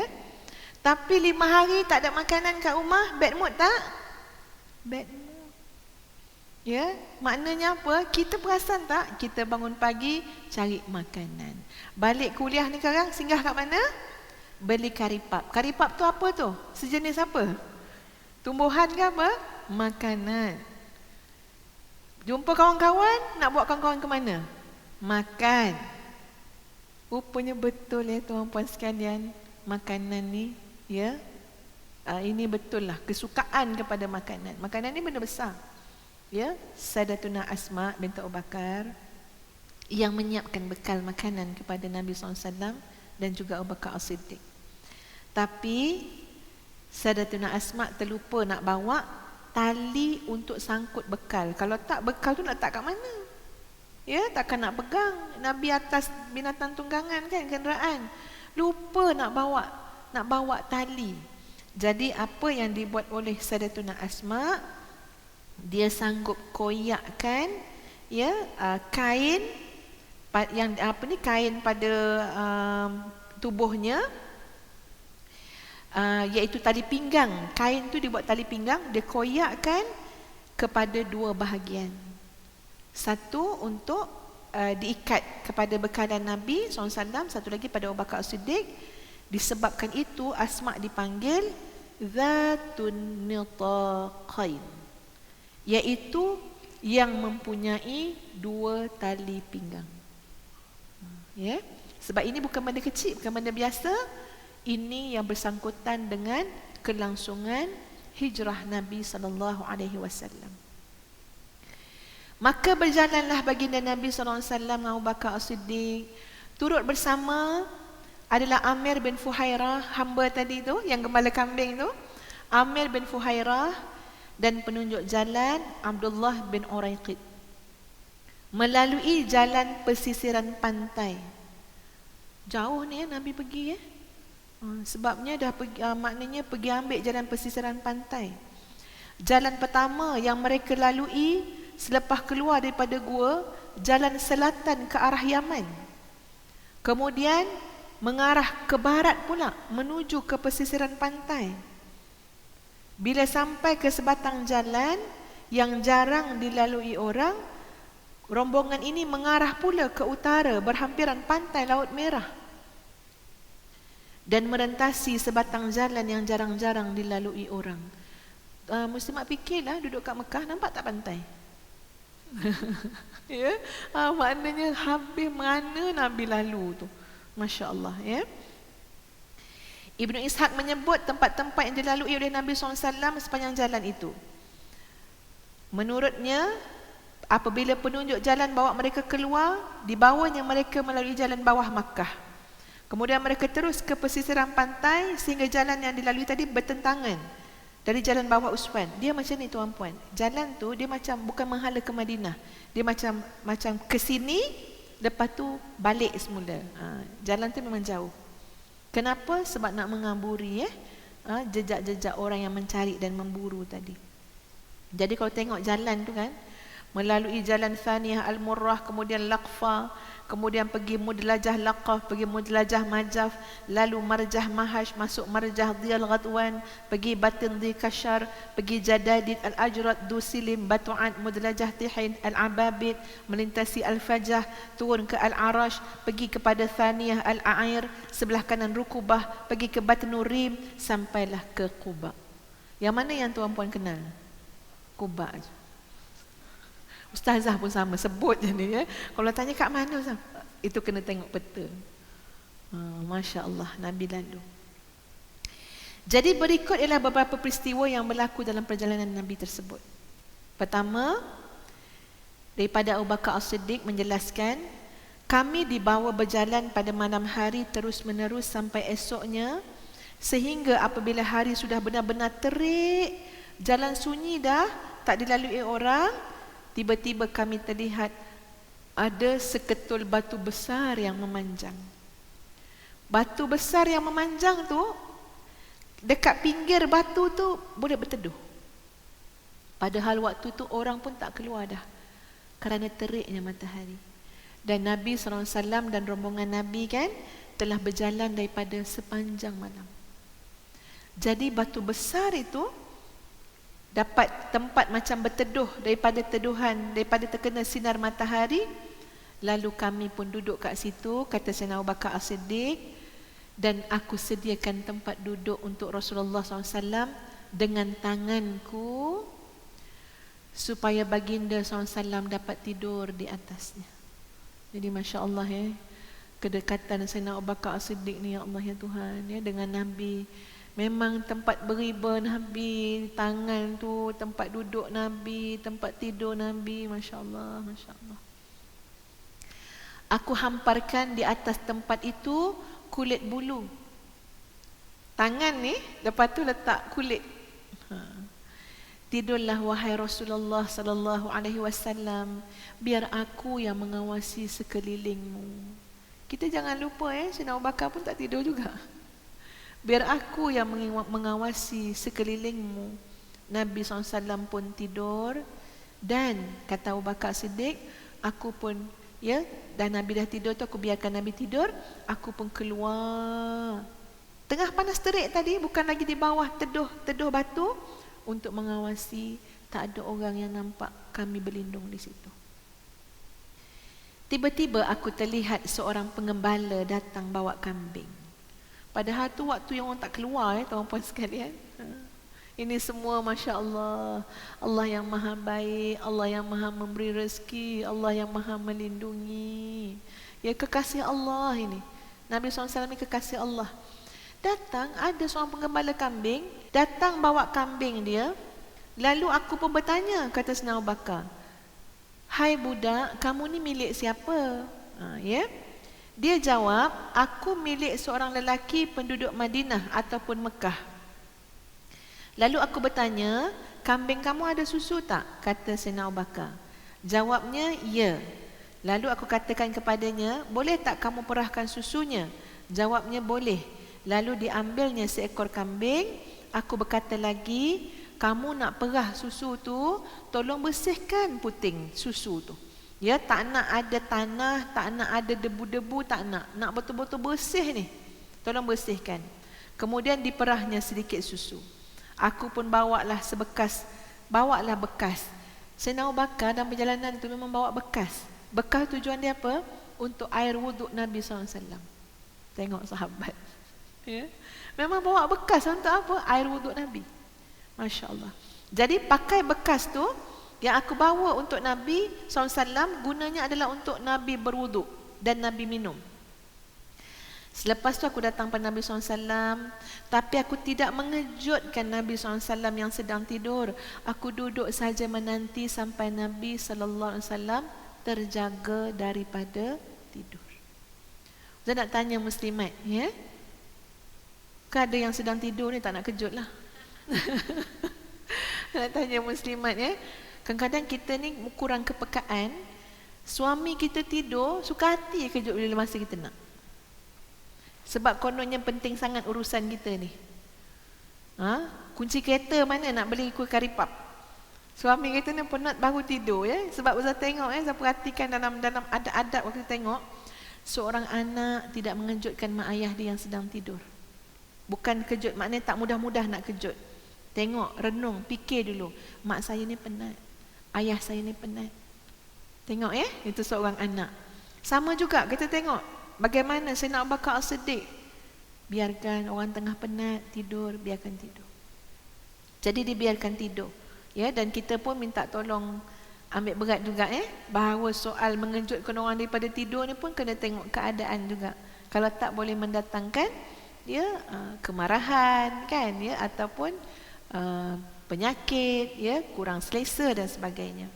Tapi 5 hari tak ada makanan kat rumah, bad mood tak? Bad mood. Ya, maknanya apa? Kita perasan tak? Kita bangun pagi cari makanan. Balik kuliah ni sekarang singgah kat mana? Beli karipap. Karipap tu apa tu? Sejenis apa? Tumbuhan ke apa? Makanan. Jumpa kawan-kawan, nak buat kawan-kawan ke mana? Makan. Rupanya betul ya tuan-puan sekalian, makanan ni ya, ini betul lah kesukaan kepada makanan. Makanan ni benda besar. Ya, Sayyidatuna Asma binti Abu Bakar yang menyiapkan bekal makanan kepada Nabi SAW dan juga Abu Bakar As-Siddiq. Tapi Sayyidatuna Asma terlupa nak bawa tali untuk sangkut bekal. Kalau tak, bekal tu nak letak kat mana? Ya, takkan nak pegang. Nabi atas binatang tunggangan kan, kenderaan. Lupa nak bawa tali. Jadi apa yang dibuat oleh Sayyidatuna Asma, dia sanggup koyakkan ya kain yang kain pada tubuhnya, iaitu tali pinggang. Kain tu dibuat tali pinggang, dia koyakkan kepada dua bahagian. Satu untuk diikat kepada bekalan Nabi SAW, satu lagi pada Abu Bakar As-Siddiq. Disebabkan itu Asma dipanggil Zatun Nitaqain, iaitu yang mempunyai dua tali pinggang. Ya, sebab ini bukan benda kecil, bukan benda biasa. Ini yang bersangkutan dengan kelangsungan hijrah Nabi SAW. Maka berjalanlah baginda Nabi SAW dengan Abu Bakar As-Siddiq. Turut bersama adalah Amir bin Fuhairah, hamba tadi tu, yang gembala kambing tu. Amir bin Fuhairah dan penunjuk jalan Abdullah bin Uraiqid. Melalui jalan pesisiran pantai. Jauh ni Nabi pergi sebabnya dah pergi, maknanya pergi ambil jalan pesisiran pantai. Jalan pertama yang mereka lalui selepas keluar daripada gua, jalan selatan ke arah Yaman. Kemudian mengarah ke barat pula, menuju ke pesisiran pantai. Bila sampai ke sebatang jalan yang jarang dilalui orang, rombongan ini mengarah pula ke utara, berhampiran pantai Laut Merah, dan merentasi sebatang jalan yang jarang-jarang dilalui orang. Muslimat fikirlah, duduk kat Mekah nampak tak pantai? Ya, maknanya habis mana Nabi lalu tu. Masya Allah, ya. Ibnu Ishaq menyebut tempat-tempat yang dilalui oleh Nabi SAW sepanjang jalan itu. Menurutnya, apabila penunjuk jalan bawa mereka keluar, dibawanya mereka melalui jalan bawah Makkah. Kemudian mereka terus ke pesisiran pantai sehingga jalan yang dilalui tadi bertentangan dari jalan bawah Usfan. Dia macam ni tuan-puan. Jalan tu dia macam bukan menghala ke Madinah. Dia macam ke sini, lepas tu balik semula. Jalan tu memang jauh. Kenapa? Sebab nak mengamburi jejak-jejak orang yang mencari dan memburu tadi. Jadi kalau tengok jalan tu kan, melalui jalan Thaniyah Al-Murrah, kemudian Laqfa, kemudian pergi Mudlajah Laqaf, pergi Mudlajah Majaf, lalu Marjah Mahash, masuk Marjah Diyal Ghadwan, pergi Batin Di Kashar, pergi Jadadid Al-Ajrat, Dusilim, Batu'an, Mudlajah Tihin, Al-Ababid, melintasi Al-Fajah, turun ke Al-Arash, pergi kepada Thaniyah Al-A'ir, sebelah kanan Rukubah, pergi ke Batnu Rim, sampailah ke Quba. Yang mana yang tuan-puan kenal? Quba aja. Ustazah pun sama, sebut je ni ya. Kalau tanya kat mana Ustaz? Itu kena tengok peta. Masya Allah, Nabi lalu. Jadi berikut ialah beberapa peristiwa yang berlaku dalam perjalanan Nabi tersebut. Pertama, daripada Abu Bakar As-Siddiq menjelaskan, kami dibawa berjalan pada malam hari terus menerus sampai esoknya, sehingga apabila hari sudah benar-benar terik, jalan sunyi dah, tak dilalui orang, tiba-tiba kami terlihat ada seketul batu besar yang memanjang. Batu besar yang memanjang tu, dekat pinggir batu tu boleh berteduh. Padahal waktu tu orang pun tak keluar dah, kerana teriknya matahari. Dan Nabi SAW dan rombongan Nabi kan telah berjalan daripada sepanjang malam. Jadi batu besar itu dapat tempat macam berteduh daripada teduhan, daripada terkena sinar matahari. Lalu kami pun duduk kat situ, kata Sayyidina Abu Bakar As-Siddiq, dan aku sediakan tempat duduk untuk Rasulullah SAW dengan tanganku, supaya baginda SAW dapat tidur di atasnya. Jadi Masya Allah ya, kedekatan Sayyidina Abu Bakar As-Siddiq ni, ya Allah ya Tuhan ya, dengan Nabi. Memang tempat beriba Nabi, tangan tu tempat duduk Nabi, tempat tidur Nabi. Masya Allah, Masya Allah. Aku hamparkan di atas tempat itu kulit bulu. Tangan ni, lepas tu letak kulit. Tidurlah wahai Rasulullah sallallahu alaihi wasallam, biar aku yang mengawasi sekelilingmu. Kita jangan lupa Sayyidina Abu Bakar pun tak tidur juga. Biar aku yang mengawasi sekelilingmu. Nabi SAW pun tidur, dan kata Abu Bakar Siddiq, aku pun dan Nabi dah tidur tu, aku biarkan Nabi tidur, aku pun keluar. Tengah panas terik tadi, bukan lagi di bawah teduh batu, untuk mengawasi, tak ada orang yang nampak, kami berlindung di situ. Tiba-tiba aku terlihat seorang pengembala datang bawa kambing. Padahal tu waktu yang orang tak keluar tuan-puan sekalian. Ini semua Masya Allah, Allah yang maha baik, Allah yang maha memberi rezeki, Allah yang maha melindungi. Ya, kekasih Allah ini. Nabi SAW ini kekasih Allah. Datang, ada seorang penggembala kambing, datang bawa kambing dia. Lalu aku pun bertanya, kata Sayyidina Abu Bakar, hai budak, kamu ni milik siapa? Dia jawab, aku milik seorang lelaki penduduk Madinah ataupun Mekah. Lalu aku bertanya, kambing kamu ada susu tak? Kata Sayyidina Abu Bakar. Jawabnya, ya. Lalu aku katakan kepadanya, boleh tak kamu perahkan susunya? Jawabnya, boleh. Lalu diambilnya seekor kambing. Aku berkata lagi, kamu nak perah susu tu, tolong bersihkan puting susu tu. Ya, tak nak ada tanah, tak nak ada debu-debu, tak nak. Nak betul-betul bersih ni. Tolong bersihkan. Kemudian diperahnya sedikit susu. Aku pun bawalah bekas. Sayyidina Abu Bakar dalam perjalanan tu memang bawa bekas. Bekas tujuan dia apa? Untuk air wuduk Nabi SAW. Tengok sahabat. Ya. Memang bawa bekas untuk apa? Air wuduk Nabi. Masya Allah. Jadi pakai bekas tu yang aku bawa untuk Nabi SAW, gunanya adalah untuk Nabi berwuduk dan Nabi minum. Selepas tu aku datang pada Nabi SAW, tapi aku tidak mengejutkan Nabi SAW yang sedang tidur. Aku duduk saja menanti sampai Nabi SAW terjaga daripada tidur. Saya nak tanya muslimat, kan ada yang sedang tidur ni tak nak kejut lah. Nak tanya muslimat, kadang-kadang kita ni kurang kepekaan. Suami kita tidur, suka hati kejut bila masa kita nak. Sebab kononnya penting sangat urusan kita ni. Kunci kereta mana nak beli kuih karipap. Suami kita ni penat baru tidur, Sebab Ustaz tengok, saya perhatikan dalam adab-adab waktu tengok, seorang anak tidak mengejutkan mak ayah dia yang sedang tidur. Bukan kejut, maknanya tak mudah-mudah nak kejut. Tengok, renung, fikir dulu. Mak saya ni penat, ayah saya ni penat. Tengok itu seorang anak. Sama juga kita tengok bagaimana Sayyidina Abu Bakar As-Siddiq. Biarkan orang tengah penat tidur, biarkan tidur. Jadi dibiarkan tidur. Dan kita pun minta tolong ambil berat juga bahawa soal mengejutkan orang daripada tidur ni pun kena tengok keadaan juga. Kalau tak boleh mendatangkan kemarahan kan, ataupun penyakit, kurang selesa dan sebagainya.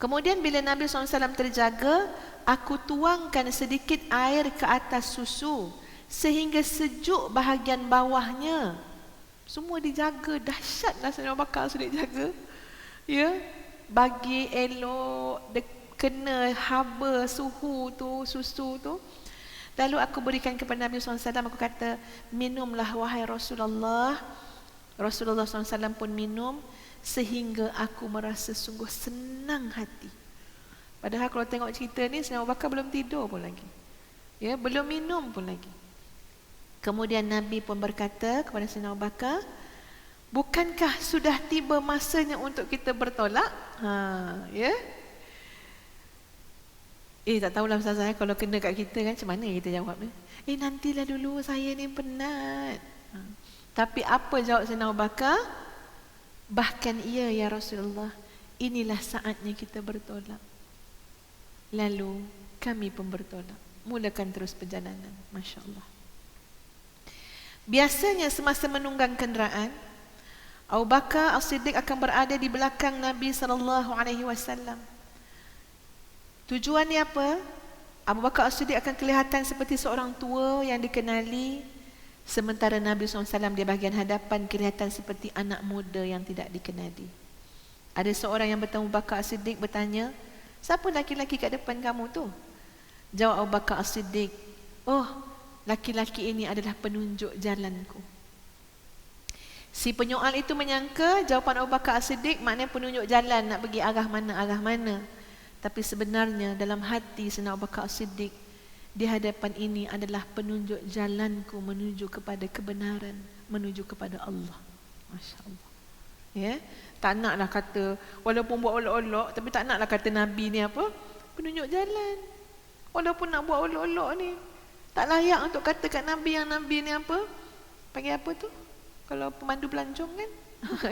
Kemudian bila Nabi SAW terjaga, aku tuangkan sedikit air ke atas susu sehingga sejuk bahagian bawahnya. Semua dijaga, dahsyatlah Sayyidina Abu Bakar sudah dijaga. Bagi elok kena haba susu tu. Lalu aku berikan kepada Nabi SAW, aku kata, minumlah wahai Rasulullah. Rasulullah SAW pun minum, sehingga aku merasa sungguh senang hati. Padahal kalau tengok cerita ni, Sayyidina Abu Bakar belum tidur pun lagi. Belum minum pun lagi. Kemudian Nabi pun berkata kepada Sayyidina Abu Bakar, bukankah sudah tiba masanya untuk kita bertolak? Tak tahulah Ustazah, kalau kena kat kita kan macam mana kita jawab ni? Nantilah dulu, saya ni penat. Tapi apa jawab Sayyidina Abu Bakar? Bahkan ya Rasulullah, inilah saatnya kita bertolak. Lalu kami pun bertolak. Mulakan terus perjalanan. Masya Allah. Biasanya semasa menunggang kenderaan, Abu Bakar As-Siddiq akan berada di belakang Nabi SAW. Tujuannya apa? Abu Bakar As-Siddiq akan kelihatan seperti seorang tua yang dikenali, Sementara Nabi SAW di bahagian hadapan kelihatan seperti anak muda yang tidak dikenali. Ada seorang yang bertemu Abu Bakar As-Siddiq bertanya, siapa laki-laki kat depan kamu tu? Jawab Abu Bakar As-Siddiq, oh, laki-laki ini adalah penunjuk jalanku. Si penyoal itu menyangka jawapan Abu Bakar As-Siddiq maknanya penunjuk jalan, nak pergi arah mana. Tapi sebenarnya dalam hati Sayyidina Abu Bakar As-Siddiq, di hadapan ini adalah penunjuk jalanku menuju kepada kebenaran, menuju kepada Allah. Masya Allah. Ya, tak naklah kata, walaupun buat olok-olok, tapi tak naklah kata Nabi ni apa? Penunjuk jalan. Walaupun nak buat olok-olok ni, tak layak untuk kata kat Nabi yang Nabi ni apa? Panggil apa tu? Kalau pemandu pelancong kan?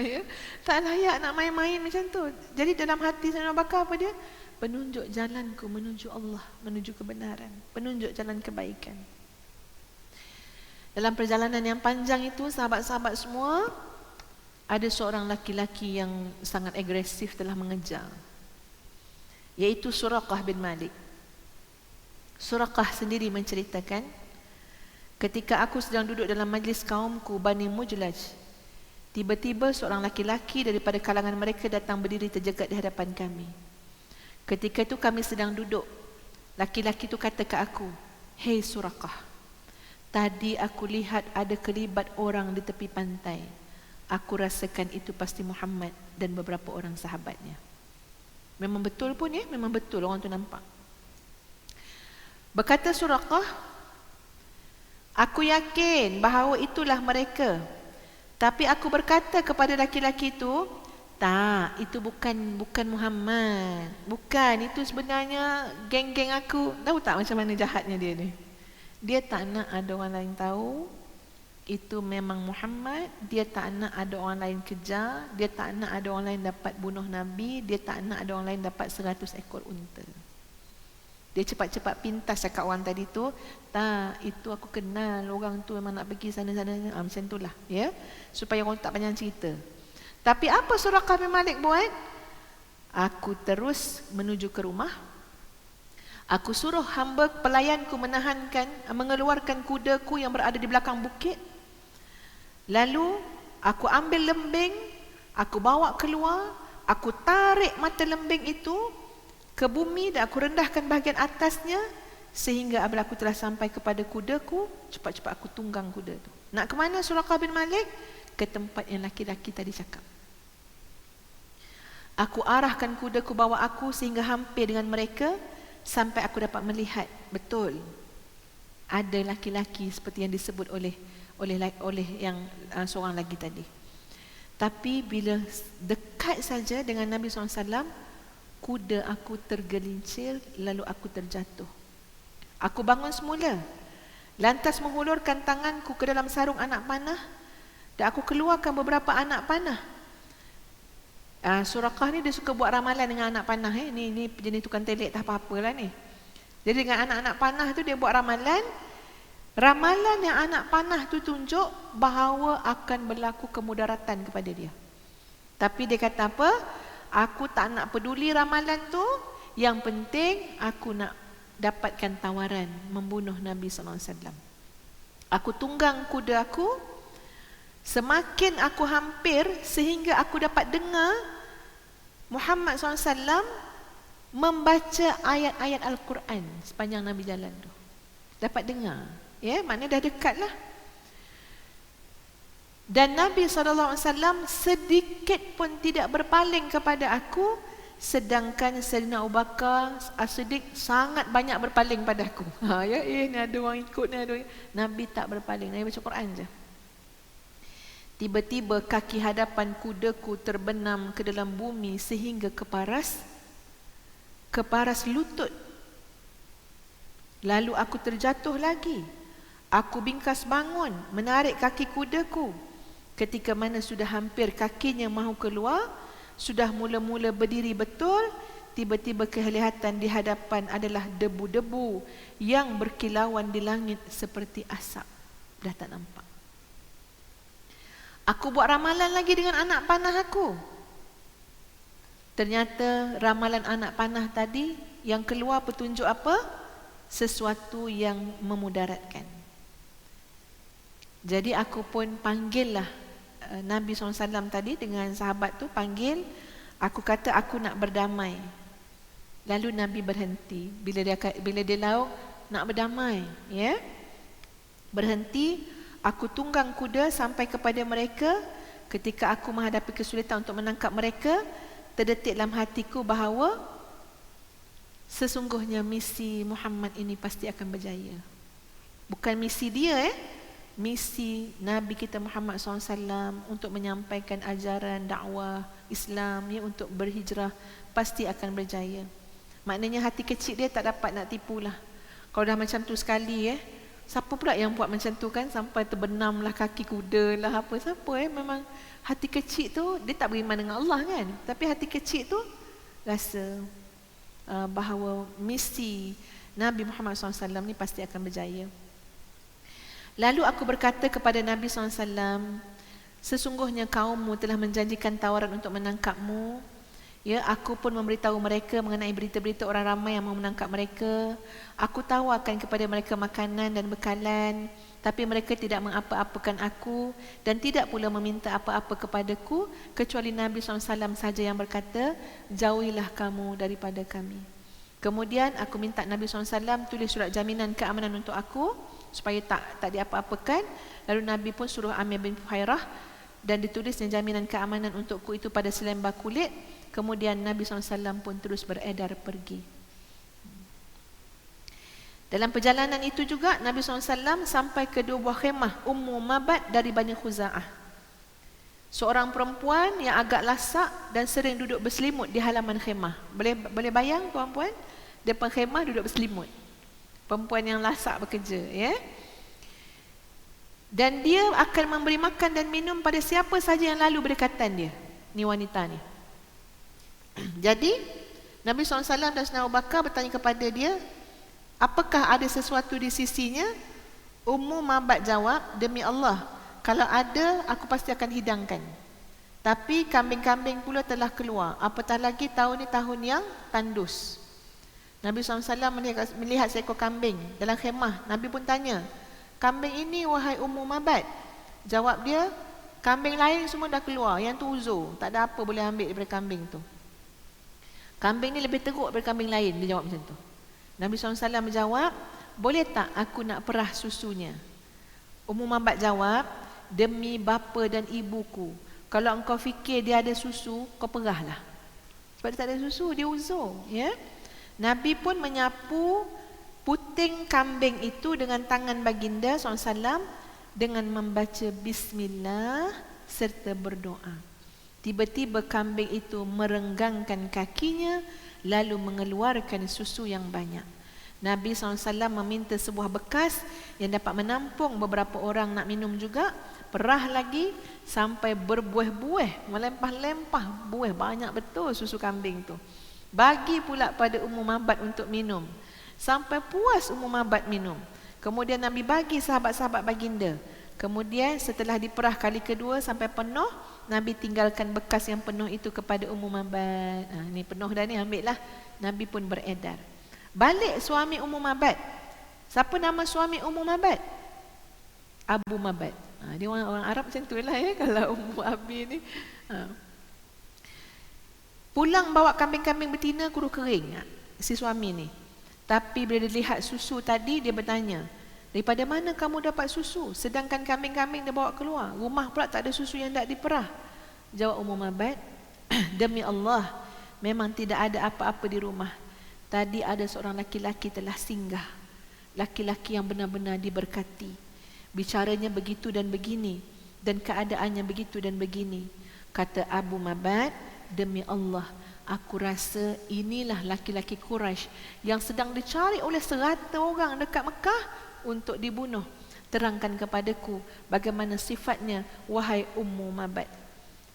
Ya? Tak layak nak main-main macam tu. Jadi dalam hati Sayyidina Abu Bakar apa dia? Penunjuk jalanku menuju Allah, menuju kebenaran, penunjuk jalan kebaikan. Dalam perjalanan yang panjang itu, sahabat-sahabat semua, ada seorang laki-laki yang sangat agresif telah mengejar, yaitu Suraqah bin Malik. Suraqah sendiri menceritakan, ketika aku sedang duduk dalam majlis kaumku Bani Mujlaj, tiba-tiba seorang laki-laki daripada kalangan mereka datang berdiri terjegat di hadapan kami. Ketika itu kami sedang duduk, laki-laki itu kata ke aku, "Hei Suraqah, tadi aku lihat ada kelibat orang di tepi pantai. Aku rasakan itu pasti Muhammad dan beberapa orang sahabatnya." Memang betul pun ya, memang betul orang tu nampak. Berkata Suraqah, "Aku yakin bahawa itulah mereka. Tapi aku berkata kepada laki-laki itu, tak, itu bukan Muhammad. Bukan, itu sebenarnya geng-geng aku." Tahu tak macam mana jahatnya dia ni? Dia tak nak ada orang lain tahu itu memang Muhammad. Dia tak nak ada orang lain kejar. Dia tak nak ada orang lain dapat bunuh Nabi. Dia tak nak ada orang lain dapat 100 ekor unta. Dia cepat-cepat pintas cakap orang tadi tu, tak, itu aku kenal orang tu memang nak pergi sana-sana. Macam itulah, ya, supaya orang tak panjang cerita. Tapi apa Suraqah bin Malik buat? Aku terus menuju ke rumah. Aku suruh hamba pelayanku mengeluarkan kudaku yang berada di belakang bukit. Lalu aku ambil lembing, aku bawa keluar, aku tarik mata lembing itu ke bumi dan aku rendahkan bahagian atasnya sehingga apabila aku telah sampai kepada kudaku, cepat-cepat aku tunggang kuda tu. Nak ke mana Suraqah bin Malik? Ke tempat yang laki-laki tadi cakap. Aku arahkan kudaku bawa aku sehingga hampir dengan mereka sampai aku dapat melihat betul ada laki-laki seperti yang disebut oleh yang seorang lagi tadi. Tapi bila dekat saja dengan Nabi SAW, kuda aku tergelincir lalu aku terjatuh. Aku bangun semula, lantas menghulurkan tanganku ke dalam sarung anak panah dan aku keluarkan beberapa anak panah. Suraqah ni dia suka buat ramalan dengan anak panah. Ni jenis tukang telik tak apa-apalah ni. Jadi dengan anak-anak panah tu dia buat ramalan. Ramalan yang anak panah tu tunjuk bahawa akan berlaku kemudaratan kepada dia. Tapi dia kata apa? Aku tak nak peduli ramalan tu. Yang penting aku nak dapatkan tawaran membunuh Nabi SAW. Aku tunggang kuda aku. Semakin aku hampir sehingga aku dapat dengar Muhammad SAW membaca ayat-ayat Al-Quran sepanjang Nabi jalan tu. Dapat dengar. Ya, maknanya dah dekat lah. Dan Nabi SAW sedikit pun tidak berpaling kepada aku, sedangkan Sayyidina Abu Bakar As-Siddiq sangat banyak berpaling pada aku. Ya, ni ada orang ikut ni, ada orang. Nabi tak berpaling, Nabi baca Quran je. Tiba-tiba kaki hadapan kudaku terbenam ke dalam bumi sehingga keparas lutut. Lalu aku terjatuh lagi. Aku bingkas bangun, menarik kaki kudaku. Ketika mana sudah hampir kakinya mahu keluar, sudah mula-mula berdiri betul, tiba-tiba kelihatan di hadapan adalah debu-debu yang berkilauan di langit seperti asap. Dah tak nampak. Aku buat ramalan lagi dengan anak panah aku. Ternyata ramalan anak panah tadi yang keluar petunjuk apa? Sesuatu yang memudaratkan. Jadi aku pun panggil lah Nabi SAW tadi dengan sahabat tu, panggil. Aku kata aku nak berdamai. Lalu Nabi berhenti. Bila dia lauk nak berdamai, ya, berhenti. Aku tunggang kuda sampai kepada mereka. Ketika aku menghadapi kesulitan untuk menangkap mereka, terdetik dalam hatiku bahawa sesungguhnya misi Muhammad ini pasti akan berjaya. Bukan misi dia, misi Nabi kita Muhammad SAW untuk menyampaikan ajaran dakwah Islam, ya, untuk berhijrah, pasti akan berjaya. Maknanya hati kecil dia tak dapat nak tipulah. Kalau dah macam tu sekali, siapa pula yang buat macam tu kan, sampai terbenamlah kaki kuda lah apa, siapa memang hati kecil tu dia tak beriman dengan Allah kan, tapi hati kecil tu rasa bahawa misi Nabi Muhammad SAW ni pasti akan berjaya. Lalu aku berkata kepada Nabi SAW, sesungguhnya kaummu telah menjanjikan tawaran untuk menangkapmu. Ya, aku pun memberitahu mereka mengenai berita-berita orang ramai yang mau menangkap mereka. Aku tawarkan kepada mereka makanan dan bekalan, tapi mereka tidak mengapa-apakan aku dan tidak pula meminta apa-apa kepadaku, kecuali Nabi SAW saja yang berkata, jauhilah kamu daripada kami. Kemudian aku minta Nabi SAW tulis surat jaminan keamanan untuk aku, supaya tak diapa-apakan. Lalu Nabi pun suruh Amir bin Fuhairah, dan ditulisnya jaminan keamanan untukku itu pada selembar kulit. Kemudian Nabi SAW pun terus beredar pergi. Dalam perjalanan itu juga Nabi SAW sampai ke 2 buah khemah Ummu Mabad dari Bani Khuza'ah. Seorang perempuan yang agak lasak dan sering duduk berselimut di halaman khemah. Boleh bayang tuan-puan, depan khemah duduk berselimut. Perempuan yang lasak bekerja, ya. Dan dia akan memberi makan dan minum pada siapa saja yang lalu berdekatan dia. Ni wanita ni. Jadi Nabi SAW dan Sayyidina Abu Bakar bertanya kepada dia, apakah ada sesuatu di sisinya? Ummu Mabad jawab, demi Allah, kalau ada aku pasti akan hidangkan. Tapi kambing-kambing pula telah keluar, apatah lagi tahun ni tahun yang tandus. Nabi SAW melihat seekor kambing dalam khemah. Nabi pun tanya, kambing ini wahai Ummu Mabad? Jawab dia, kambing lain semua dah keluar, yang tu uzur, tak ada apa boleh ambil daripada kambing tu. Kambing ni lebih teruk daripada kambing lain, dia jawab macam tu. Nabi SAW menjawab, boleh tak aku nak perah susunya? Ummu Mabad jawab, demi bapa dan ibuku, kalau engkau fikir dia ada susu, kau perahlah. Sebab dia tak ada susu, dia uzur, ya. Nabi pun menyapu puting kambing itu dengan tangan baginda SAW dengan membaca bismillah serta berdoa. Tiba-tiba kambing itu merenggangkan kakinya lalu mengeluarkan susu yang banyak. Nabi SAW meminta sebuah bekas yang dapat menampung beberapa orang nak minum juga. Perah lagi sampai berbuih-buih, melempah-lempah buih, banyak betul susu kambing tu. Bagi pula pada Ummu Mabad untuk minum, sampai puas Ummu Mabad minum. Kemudian Nabi bagi sahabat-sahabat baginda. Kemudian setelah diperah kali kedua sampai penuh, Nabi tinggalkan bekas yang penuh itu kepada Ummu Mabad. Ni penuh dah ni, ambil lah. Nabi pun beredar. Balik suami Ummu Mabad. Siapa nama suami Ummu Mabad? Abu Mabad. Dia orang Arab macam tu lah, ya. Kalau Ummu Abi ni pulang bawa kambing-kambing betina kuru kering, si suami ni. Tapi bila dia lihat susu tadi, dia bertanya, daripada mana kamu dapat susu? Sedangkan kambing-kambing dia bawa keluar, rumah pula tak ada susu yang tak diperah. Jawab Ummu Mabad, demi Allah, memang tidak ada apa-apa di rumah. Tadi ada seorang laki-laki telah singgah. Laki-laki yang benar-benar diberkati. Bicaranya begitu dan begini, dan keadaannya begitu dan begini. Kata Abu Mabad, demi Allah, aku rasa inilah laki-laki Quraisy yang sedang dicari oleh 100 orang dekat Mekah untuk dibunuh. Terangkan kepadaku bagaimana sifatnya, wahai Ummu Mabad.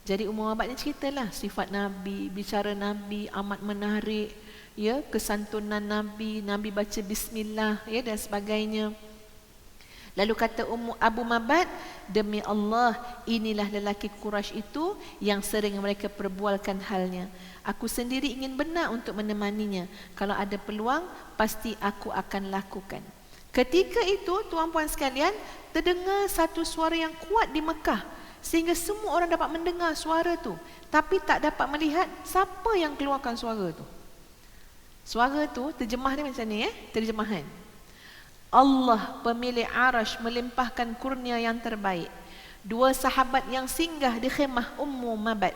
Jadi Ummu Mabad ni ceritalah sifat Nabi, bicara Nabi amat menarik, ya, kesantunan Nabi, Nabi baca bismillah, ya, dan sebagainya. Lalu kata Abu Mabad, demi Allah, inilah lelaki Quraisy itu yang sering mereka perbualkan halnya. Aku sendiri ingin benar untuk menemaninya. Kalau ada peluang, pasti aku akan lakukan. Ketika itu tuan-puan sekalian, terdengar satu suara yang kuat di Mekah, sehingga semua orang dapat mendengar suara tu, tapi tak dapat melihat siapa yang keluarkan suara tu. Suara tu terjemah dia macam ni, terjemahan. Allah pemilik Arash melimpahkan kurnia yang terbaik. Dua sahabat yang singgah di khemah Ummu Mabad,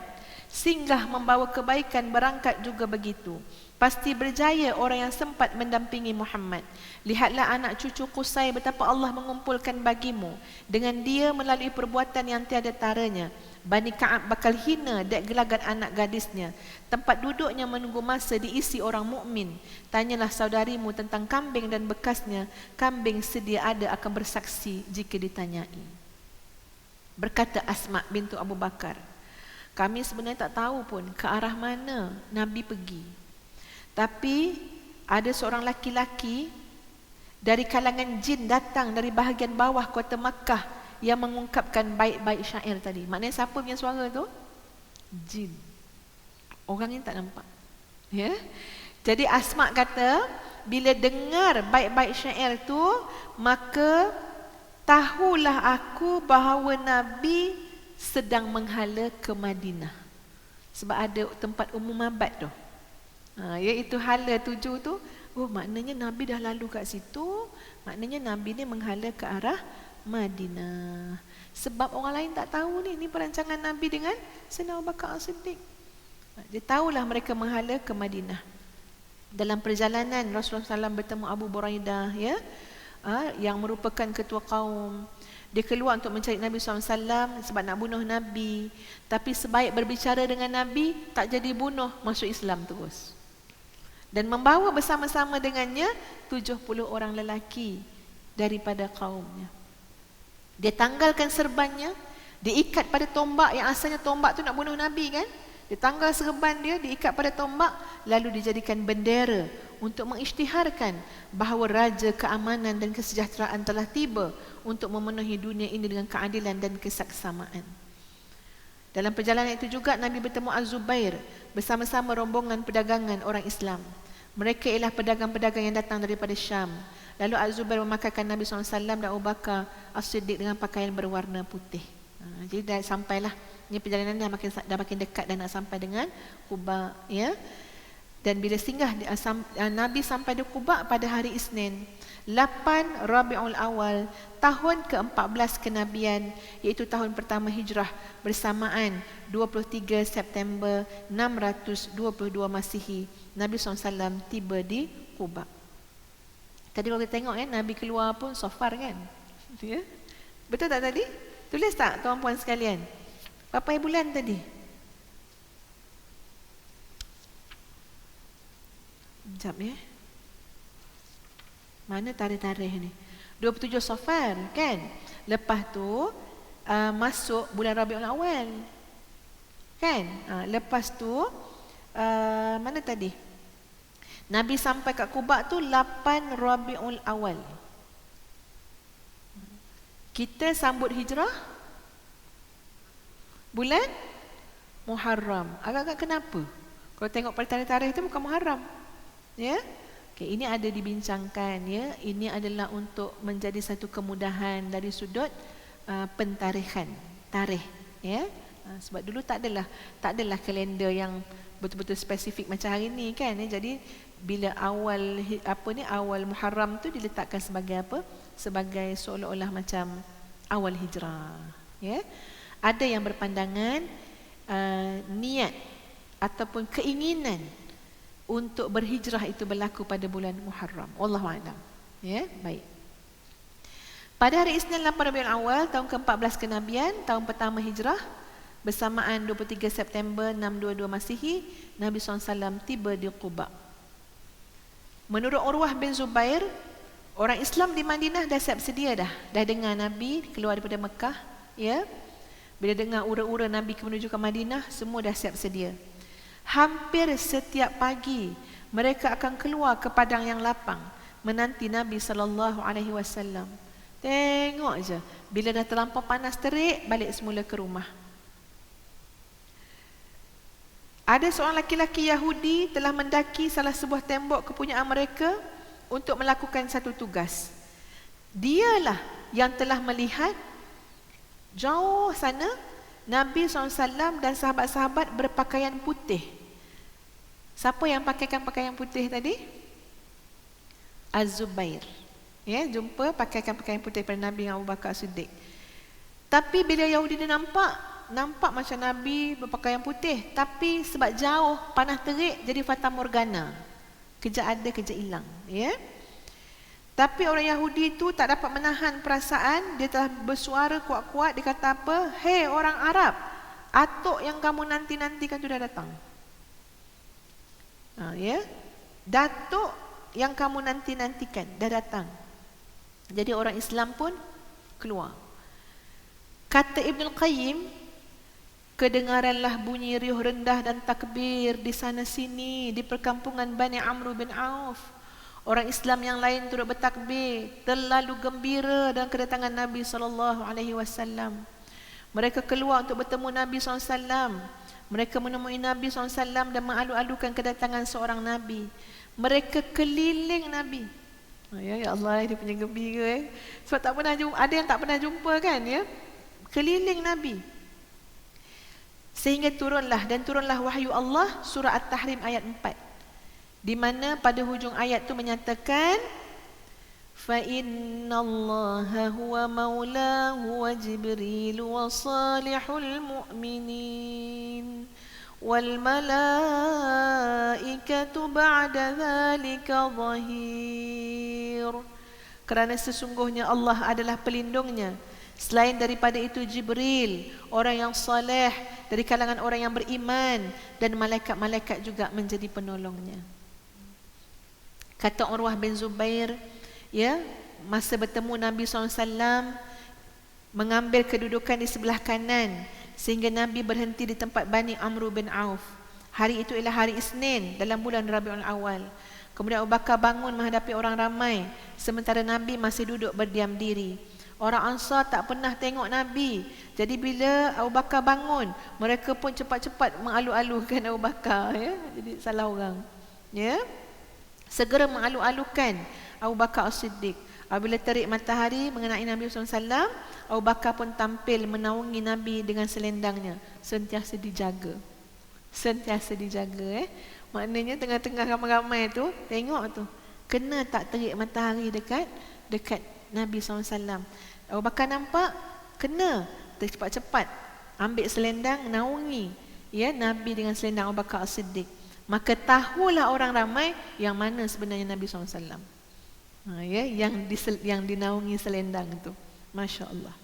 singgah membawa kebaikan, berangkat juga begitu. Pasti berjaya orang yang sempat mendampingi Muhammad. Lihatlah anak cucu Qusay betapa Allah mengumpulkan bagimu. Dengan dia melalui perbuatan yang tiada taranya. Bani Ka'ab bakal hina dek gelagat anak gadisnya. Tempat duduknya menunggu masa diisi orang mukmin. Tanyalah saudarimu tentang kambing dan bekasnya. Kambing sedia ada akan bersaksi jika ditanyai. Berkata Asma bintu Abu Bakar, kami sebenarnya tak tahu pun ke arah mana Nabi pergi. Tapi ada seorang laki-laki dari kalangan jin datang dari bahagian bawah kota Makkah yang mengungkapkan baik-baik syair tadi. Maknanya siapa punya suara tu? Jin. Orang yang tak nampak. Ya. Jadi Asma kata, bila dengar baik-baik syair tu, maka tahulah aku bahawa Nabi sedang menghala ke Madinah. Sebab ada tempat Ummu Mabad tu. Iaitu hala 7 tu. Oh, maknanya Nabi dah lalu kat situ. Maknanya Nabi ni menghala ke arah Madinah. Sebab orang lain tak tahu ni perancangan Nabi dengan Sayyidina Abu Bakar As-Siddiq. Dia tahulah mereka menghala ke Madinah. Dalam perjalanan Rasulullah SAW bertemu Abu Buraidah, yang merupakan ketua kaum. Dia keluar untuk mencari Nabi SAW sebab nak bunuh Nabi. Tapi sebaik berbicara dengan Nabi, tak jadi bunuh, masuk Islam terus. Dan membawa bersama-sama dengannya 70 orang lelaki daripada kaumnya. Dia tanggalkan serbannya, diikat pada tombak yang asalnya tombak tu nak bunuh Nabi kan. Dia tanggal serban dia, diikat pada tombak, lalu dijadikan bendera untuk mengisytiharkan bahawa raja keamanan dan kesejahteraan telah tiba untuk memenuhi dunia ini dengan keadilan dan kesaksamaan. Dalam perjalanan itu juga Nabi bertemu Az-Zubair bersama-sama rombongan perdagangan orang Islam. Mereka ialah pedagang-pedagang yang datang daripada Syam. Lalu Az-Zubair memakamkan Nabi SAW dan Abu Bakar As-Siddiq dengan pakaian berwarna putih. Jadi dah sampailah. Ini perjalanan dah makin dekat dan nak sampai dengan Quba, ya. Dan bila singgah Nabi sampai di Quba pada hari Isnin 8 Rabiul Awal tahun ke-14 kenabian, iaitu tahun pertama hijrah, bersamaan 23 September 622 Masihi, Nabi SAW tiba di Quba. Tadi kalau kita tengok Nabi keluar pun Safar kan, ya? Betul tak tadi? Tulis tak tuan-puan sekalian? Berapa bulan tadi? Sekejap ya. Mana tarikh-tarikh ni? 27 Safar kan? Lepas tu masuk bulan Rabiul Awal. Kan? Lepas tu mana tadi? Nabi sampai kat Quba tu 8 Rabiul Awal. Kita sambut hijrah bulan Muharram. Agak-agak kenapa? Kalau tengok pada tarikh-tarikh tu bukan Muharram. Ya? Okay, ini ada dibincangkan, ya. Ini adalah untuk menjadi satu kemudahan dari sudut pentarikhan, tarikh, ya. Sebab dulu tak adalah kalender yang betul-betul spesifik macam hari ni kan, ya. Jadi bila awal Muharram tu diletakkan sebagai apa? Sebagai seolah-olah macam awal hijrah, ya. Ada yang berpandangan niat ataupun keinginan untuk berhijrah itu berlaku pada bulan Muharram. Wallahu a'lam. Ya, baik. Pada hari Isnin 8 Rabiul Awal tahun ke-14 kenabian, tahun pertama hijrah, bersamaan 23 September 622 Masihi, Nabi SAW tiba di Quba. Menurut Urwah bin Zubair, orang Islam di Madinah dah siap sedia dah dengar Nabi keluar daripada Mekah, ya. Bila dengar ura-ura Nabi menuju ke Madinah, semua dah siap sedia. Hampir setiap pagi mereka akan keluar ke padang yang lapang menanti Nabi SAW. Tengok je, bila dah terlampau panas terik, balik semula ke rumah. Ada seorang laki-laki Yahudi telah mendaki salah sebuah tembok kepunyaan mereka untuk melakukan satu tugas. Dialah yang telah melihat jauh sana Nabi SAW dan sahabat-sahabat berpakaian putih. Siapa yang pakaikan pakaian putih tadi? Az-Zubair. Ya, jumpa pakaikan pakaian putih pada Nabi dengan Abu Bakar Siddiq. Tapi bila Yahudi dia nampak macam Nabi berpakaian putih, tapi sebab jauh panah terik jadi fata morgana. Kejap ada, kejap hilang, ya. Tapi orang Yahudi itu tak dapat menahan perasaan, dia telah bersuara kuat-kuat, dia kata apa? Hei orang Arab, atuk yang kamu nanti-nantikan sudah datang. Ya. Datuk yang kamu nanti-nantikan dah datang. Jadi orang Islam pun keluar. Kata Ibn Qayyim, kedengaranlah bunyi riuh rendah dan takbir di sana sini di perkampungan Bani Amr bin Auf. Orang Islam yang lain turut bertakbir, terlalu gembira dengan kedatangan Nabi SAW. Mereka keluar untuk bertemu Nabi SAW. Mereka menemui Nabi SAW dan mengalu-alukan kedatangan seorang Nabi. Mereka keliling Nabi. Ya Allah, dia punya gembira. Sebab tak pernah jumpa, ada yang tak pernah jumpa kan, ya. Keliling Nabi. Sehingga turunlah wahyu Allah, surah At-Tahrim ayat 4. Di mana pada hujung ayat tu menyatakan fa innallaha huwa maulahu wa jibril wa salihul mu'minin wal malaikatu ba'da dzalika zahir. Kerana sesungguhnya Allah adalah pelindungnya. Selain daripada itu Jibril, orang yang soleh dari kalangan orang yang beriman, dan malaikat-malaikat juga menjadi penolongnya. Kata Urwah bin Zubair, ya, masa bertemu Nabi SAW, mengambil kedudukan di sebelah kanan sehingga Nabi berhenti di tempat Bani Amr bin Auf. Hari itu ialah hari Isnin dalam bulan Rabiul Awal. Kemudian Abu Bakar bangun menghadapi orang ramai, sementara Nabi masih duduk berdiam diri. Orang Ansar tak pernah tengok Nabi. Jadi bila Abu Bakar bangun, mereka pun cepat-cepat mengalu-alukan Abu Bakar, ya. Jadi salah orang, ya. Segera mengalu-alukan Abu Bakar As-Siddiq. Apabila terik matahari mengenai Nabi SAW, Abu Bakar pun tampil menaungi Nabi dengan selendangnya. Sentiasa dijaga. Sentiasa dijaga. Maknanya tengah-tengah ramai-ramai tu, tengok tu, kena tak terik matahari dekat Nabi SAW. Abu Bakar nampak, kena, cepat-cepat ambil selendang, naungi, ya, Nabi dengan selendang Abu Bakar As-Siddiq. Maka tahulah orang ramai yang mana sebenarnya Nabi SAW. Ya, yang dinaungi selendang itu. Masya Allah.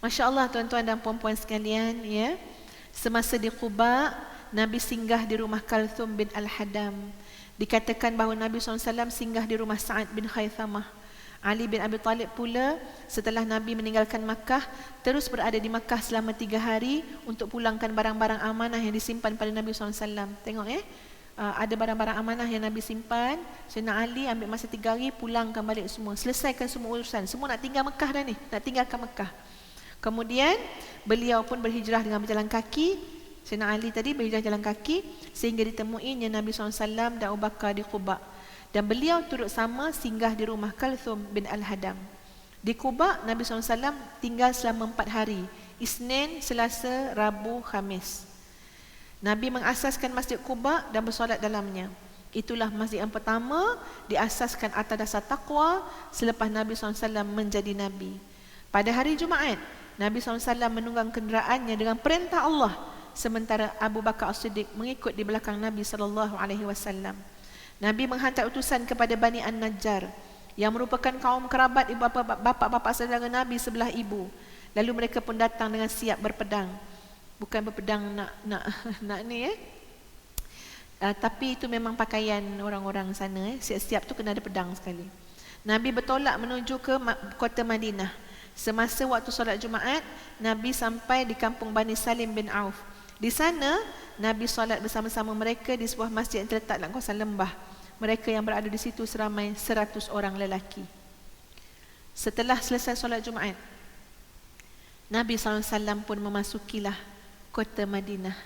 Masya Allah, tuan-tuan dan puan-puan sekalian, ya. Semasa di Quba, Nabi singgah di rumah Kalthum bin Al-Hadam. Dikatakan bahawa Nabi SAW singgah di rumah Sa'ad bin Khaythamah. Ali bin Abi Talib pula setelah Nabi meninggalkan Makkah terus berada di Makkah selama 3 hari untuk pulangkan barang-barang amanah yang disimpan pada Nabi SAW. Tengok, ada barang-barang amanah yang Nabi simpan. Sayyidina Ali ambil masa 3 hari, pulangkan balik semua, selesaikan semua urusan. Semua nak tinggal Makkah dah ni, nak tinggalkan Makkah. Kemudian beliau pun berhijrah dengan berjalan kaki. Sayyidina Ali tadi berhijrah jalan kaki sehingga ditemuinya Nabi SAW dan Abu Bakar di Quba. Dan beliau turut sama singgah di rumah Kalthum bin Al-Hadam. Di Quba, Nabi SAW tinggal selama 4 hari. Isnin, Selasa, Rabu, Khamis. Nabi mengasaskan Masjid Quba dan bersolat dalamnya. Itulah masjid yang pertama diasaskan atas dasar taqwa selepas Nabi SAW menjadi Nabi. Pada hari Jumaat, Nabi SAW menunggang kenderaannya dengan perintah Allah, sementara Abu Bakar As-Siddiq mengikut di belakang Nabi SAW. Nabi menghantar utusan kepada Bani An-Najjar yang merupakan kaum kerabat ibu bapa saudara Nabi sebelah ibu. Lalu mereka pun datang dengan siap berpedang. Bukan berpedang nak ni, tapi itu memang pakaian orang-orang sana, siap-siap tu kena ada pedang sekali. Nabi bertolak menuju ke kota Madinah. Semasa waktu solat Jumaat, Nabi sampai di kampung Bani Salim bin Auf. Di sana, Nabi solat bersama-sama mereka di sebuah masjid yang terletak dalam kawasan lembah. Mereka yang berada di situ seramai 100 orang lelaki. Setelah selesai solat Jumaat, Nabi SAW pun memasukilah kota Madinah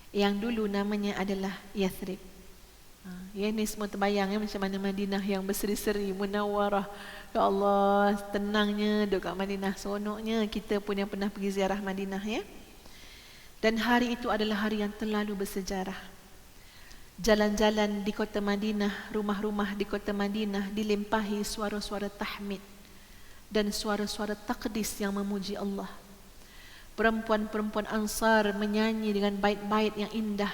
yang dulu namanya adalah Yathrib. Ya, ni semua terbayang ya, macam mana Madinah yang berseri-seri, munawwarah. Ya Allah, tenangnya duduk kat Madinah, seronoknya kita pun yang pernah pergi ziarah Madinah ya. Dan hari itu adalah hari yang terlalu bersejarah. Jalan-jalan di kota Madinah, rumah-rumah di kota Madinah dilimpahi suara-suara tahmid dan suara-suara taqdis yang memuji Allah. Perempuan-perempuan Ansar menyanyi dengan bait-bait yang indah,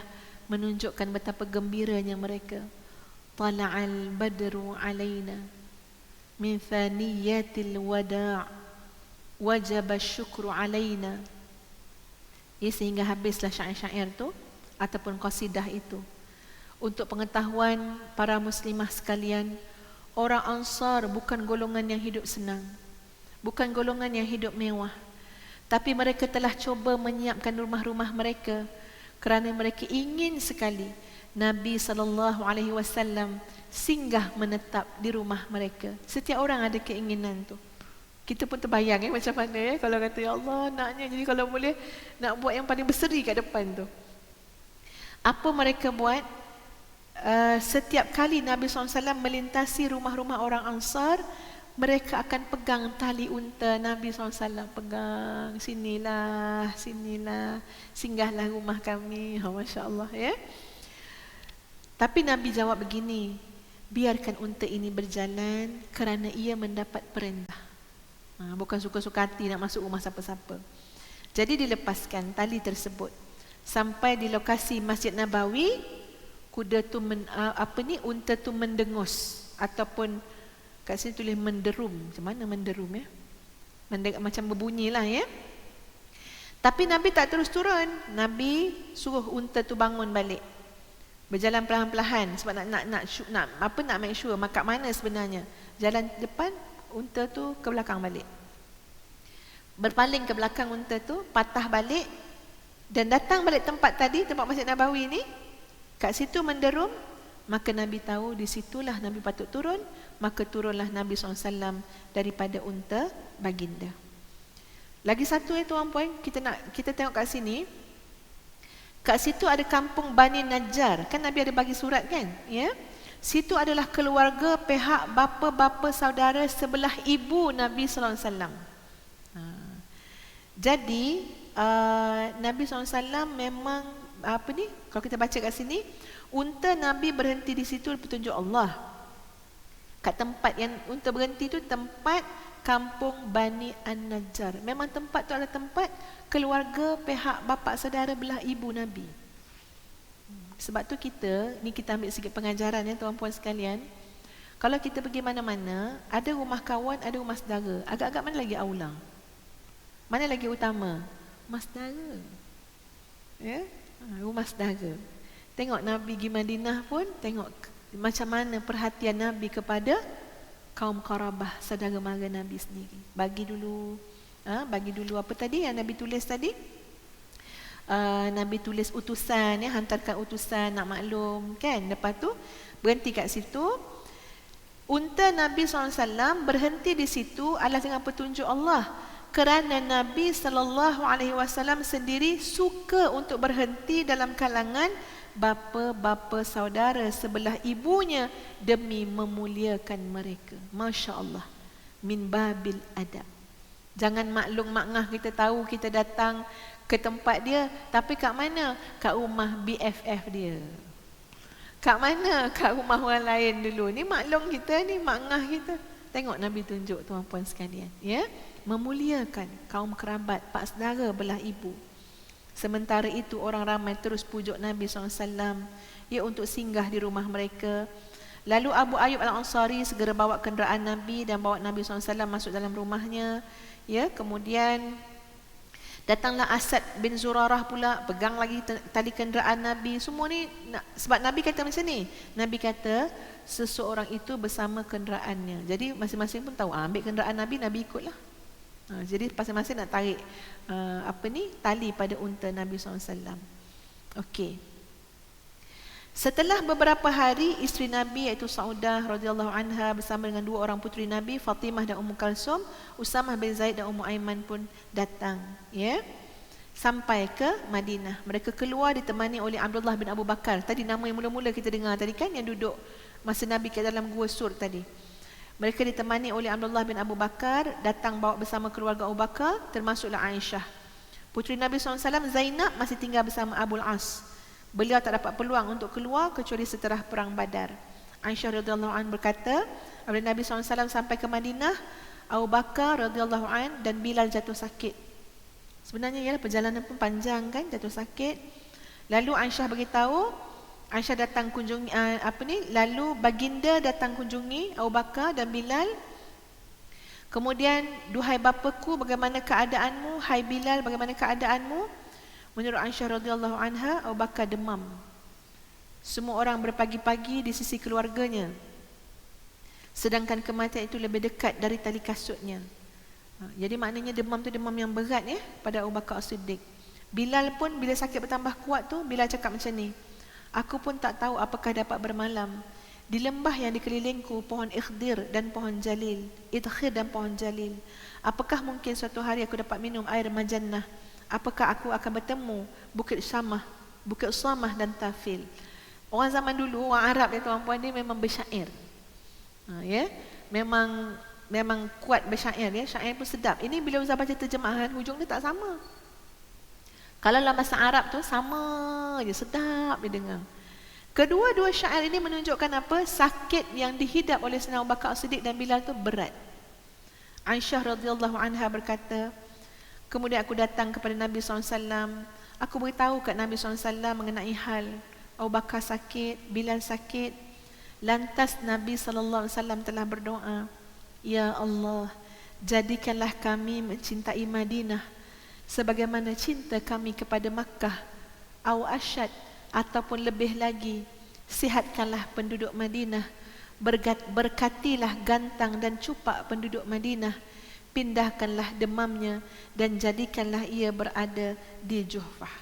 menunjukkan betapa gembiranya mereka. Tala'al badru alaina min thaniyatil wada' wajaba syukru alaina. Ya, sehingga habislah syair-syair tu ataupun qasidah itu. Untuk pengetahuan para muslimah sekalian, orang Ansar bukan golongan yang hidup senang, bukan golongan yang hidup mewah, tapi mereka telah cuba menyiapkan rumah-rumah mereka kerana mereka ingin sekali Nabi SAW singgah menetap di rumah mereka. Setiap orang ada keinginan tu. Kita pun terbayang macam mana kalau kata ya Allah naknya, jadi kalau boleh nak buat yang paling berseri kat depan tu. Apa mereka buat? Setiap kali Nabi SAW melintasi rumah-rumah orang Ansar, mereka akan pegang tali unta Nabi SAW, pegang, sinilah, sinilah, singgahlah rumah kami. Masya Allah ya. Tapi Nabi jawab begini, biarkan unta ini berjalan kerana ia mendapat perintah. Bukan suka-suka hati nak masuk rumah siapa-siapa. Jadi dilepaskan tali tersebut. Sampai di lokasi Masjid Nabawi, kuda tu unta tu mendengus ataupun kat sini tulis menderum. Macam mana menderum ya? Macam berbunyilah ya. Tapi Nabi tak terus turun. Nabi suruh unta tu bangun balik. Berjalan perlahan-lahan sebab nak make sure kat mana sebenarnya. Jalan depan, unta tu ke belakang balik. Berpaling ke belakang unta tu, patah balik dan datang balik tempat tadi, tempat Masjid Nabawi ni. Kat situ menderum, maka Nabi tahu di situlah Nabi patut turun, maka turunlah Nabi SAW daripada unta baginda. Lagi satu tuan-puan, kita tengok kat sini. Kat situ ada kampung Bani Najjar. Kan Nabi ada bagi surat kan? Ya. Situ adalah keluarga pihak bapa-bapa saudara sebelah ibu Nabi SAW. Jadi Nabi SAW memang kalau kita baca kat sini, unta Nabi berhenti di situ petunjuk Allah. Kat tempat yang unta berhenti tu tempat kampung Bani An-Najjar. Memang tempat tu adalah tempat keluarga pihak bapa saudara belah ibu Nabi. Sebab tu kita ambil sikit pengajaran ya tuan-puan sekalian. Kalau kita pergi mana-mana, ada rumah kawan, ada rumah saudara. Agak-agak mana lagi aula? Mana lagi utama? Rumah saudara. Ya? Rumah saudara. Tengok Nabi pergi Madinah pun, tengok macam mana perhatian Nabi kepada kaum qarabah, saudara mara Nabi sendiri. Bagi dulu apa tadi yang Nabi tulis tadi? Nabi tulis utusan ya, hantarkan utusan nak maklum kan. Lepas tu berhenti kat situ. Unta Nabi SAW berhenti di situ adalah dengan petunjuk Allah. Kerana Nabi SAW sendiri suka untuk berhenti dalam kalangan bapa-bapa saudara sebelah ibunya demi memuliakan mereka. Masya Allah. Min babil adab. Jangan maklum makngah kita tahu kita datang ke tempat dia, tapi kat mana? Kat rumah BFF dia. Kat mana? Kat rumah orang lain dulu. Ni maklum kita, ni makngah kita. Tengok Nabi tunjuk tuan-puan sekalian, ya. Memuliakan kaum kerabat, pak saudara belah ibu. Sementara itu orang ramai terus pujuk Nabi SAW ya untuk singgah di rumah mereka. Lalu Abu Ayyub Al-Ansari segera bawa kenderaan Nabi dan bawa Nabi SAW masuk dalam rumahnya. Ya, kemudian datanglah Asad bin Zurarah pula, pegang lagi tali kenderaan Nabi. Semua ni sebab Nabi kata macam ni. Nabi kata seseorang itu bersama kenderaannya. Jadi masing-masing pun tahu, ambil kenderaan Nabi, Nabi ikutlah. Jadi masing-masing nak tarik tali pada unta Nabi SAW. Okey. Setelah beberapa hari, isteri Nabi iaitu Saudah radhiyallahu anha bersama dengan dua orang puteri Nabi, Fatimah dan Ummu Kalsum, Usamah bin Zaid dan Ummu Aiman pun datang. Ya. sampai ke Madinah. Mereka keluar ditemani oleh Abdullah bin Abu Bakar. Tadi nama yang mula-mula kita dengar tadi kan, yang duduk masa Nabi kat dalam gua Sur tadi. Mereka ditemani oleh Abdullah bin Abu Bakar, datang bawa bersama keluarga Abu Bakar, termasuklah Aisyah. Puteri Nabi SAW Zainab masih tinggal bersama Abul As. Beliau tak dapat peluang untuk keluar kecuali setelah perang Badar. Aisyah radhiyallahu anha berkata, apabila Nabi SAW sampai ke Madinah, Abu Bakar radhiyallahu anhu dan Bilal jatuh sakit. Sebenarnya ialah perjalanan pun panjang kan, jatuh sakit. Lalu Aisyah beritahu, Aisyah datang kunjungi lalu baginda datang kunjungi Abu Bakar dan Bilal. Kemudian, duhai bapaku, bagaimana keadaanmu? Hai Bilal, bagaimana keadaanmu? Menurut Aisyah radhiyallahu anha, Abu Bakar demam. Semua orang berpagi-pagi di sisi keluarganya, sedangkan kematian itu lebih dekat dari tali kasutnya. Jadi maknanya demam tu demam yang berat ya pada Abu Bakar As-Siddiq. Bilal pun bila sakit bertambah kuat tu, Bilal cakap macam ni, aku pun tak tahu apakah dapat bermalam di lembah yang dikelilingku pohon ikhdir dan pohon jalil, idkhir dan pohon jalil. Apakah mungkin suatu hari aku dapat minum air majannah? Apakah aku akan bertemu Bukit Samah dan Tafil? Orang zaman dulu, orang Arab ya tuan-puan, dia memang bersyair. Ya, memang kuat bersyair ya, syair pun sedap. Ini bila Ustaz baca terjemahan, hujung dia tak sama. Kalau dalam bahasa Arab tu sama je, sedap dia dengar. Kedua-dua syair ini menunjukkan apa? Sakit yang dihidap oleh Sayyidina Abu Bakar As-Siddiq dan Bilal tu berat. Aisyah radhiyallahu anha berkata, kemudian aku datang kepada Nabi SAW. Aku beritahu kat Nabi SAW mengenai hal Abu Bakar sakit, Bilal sakit. Lantas Nabi SAW telah berdoa, ya Allah, jadikanlah kami mencintai Madinah sebagaimana cinta kami kepada Makkah, au asyad, ataupun lebih lagi, sihatkanlah penduduk Madinah, berkatilah gantang dan cupak penduduk Madinah, pindahkanlah demamnya dan jadikanlah ia berada di Juhfah.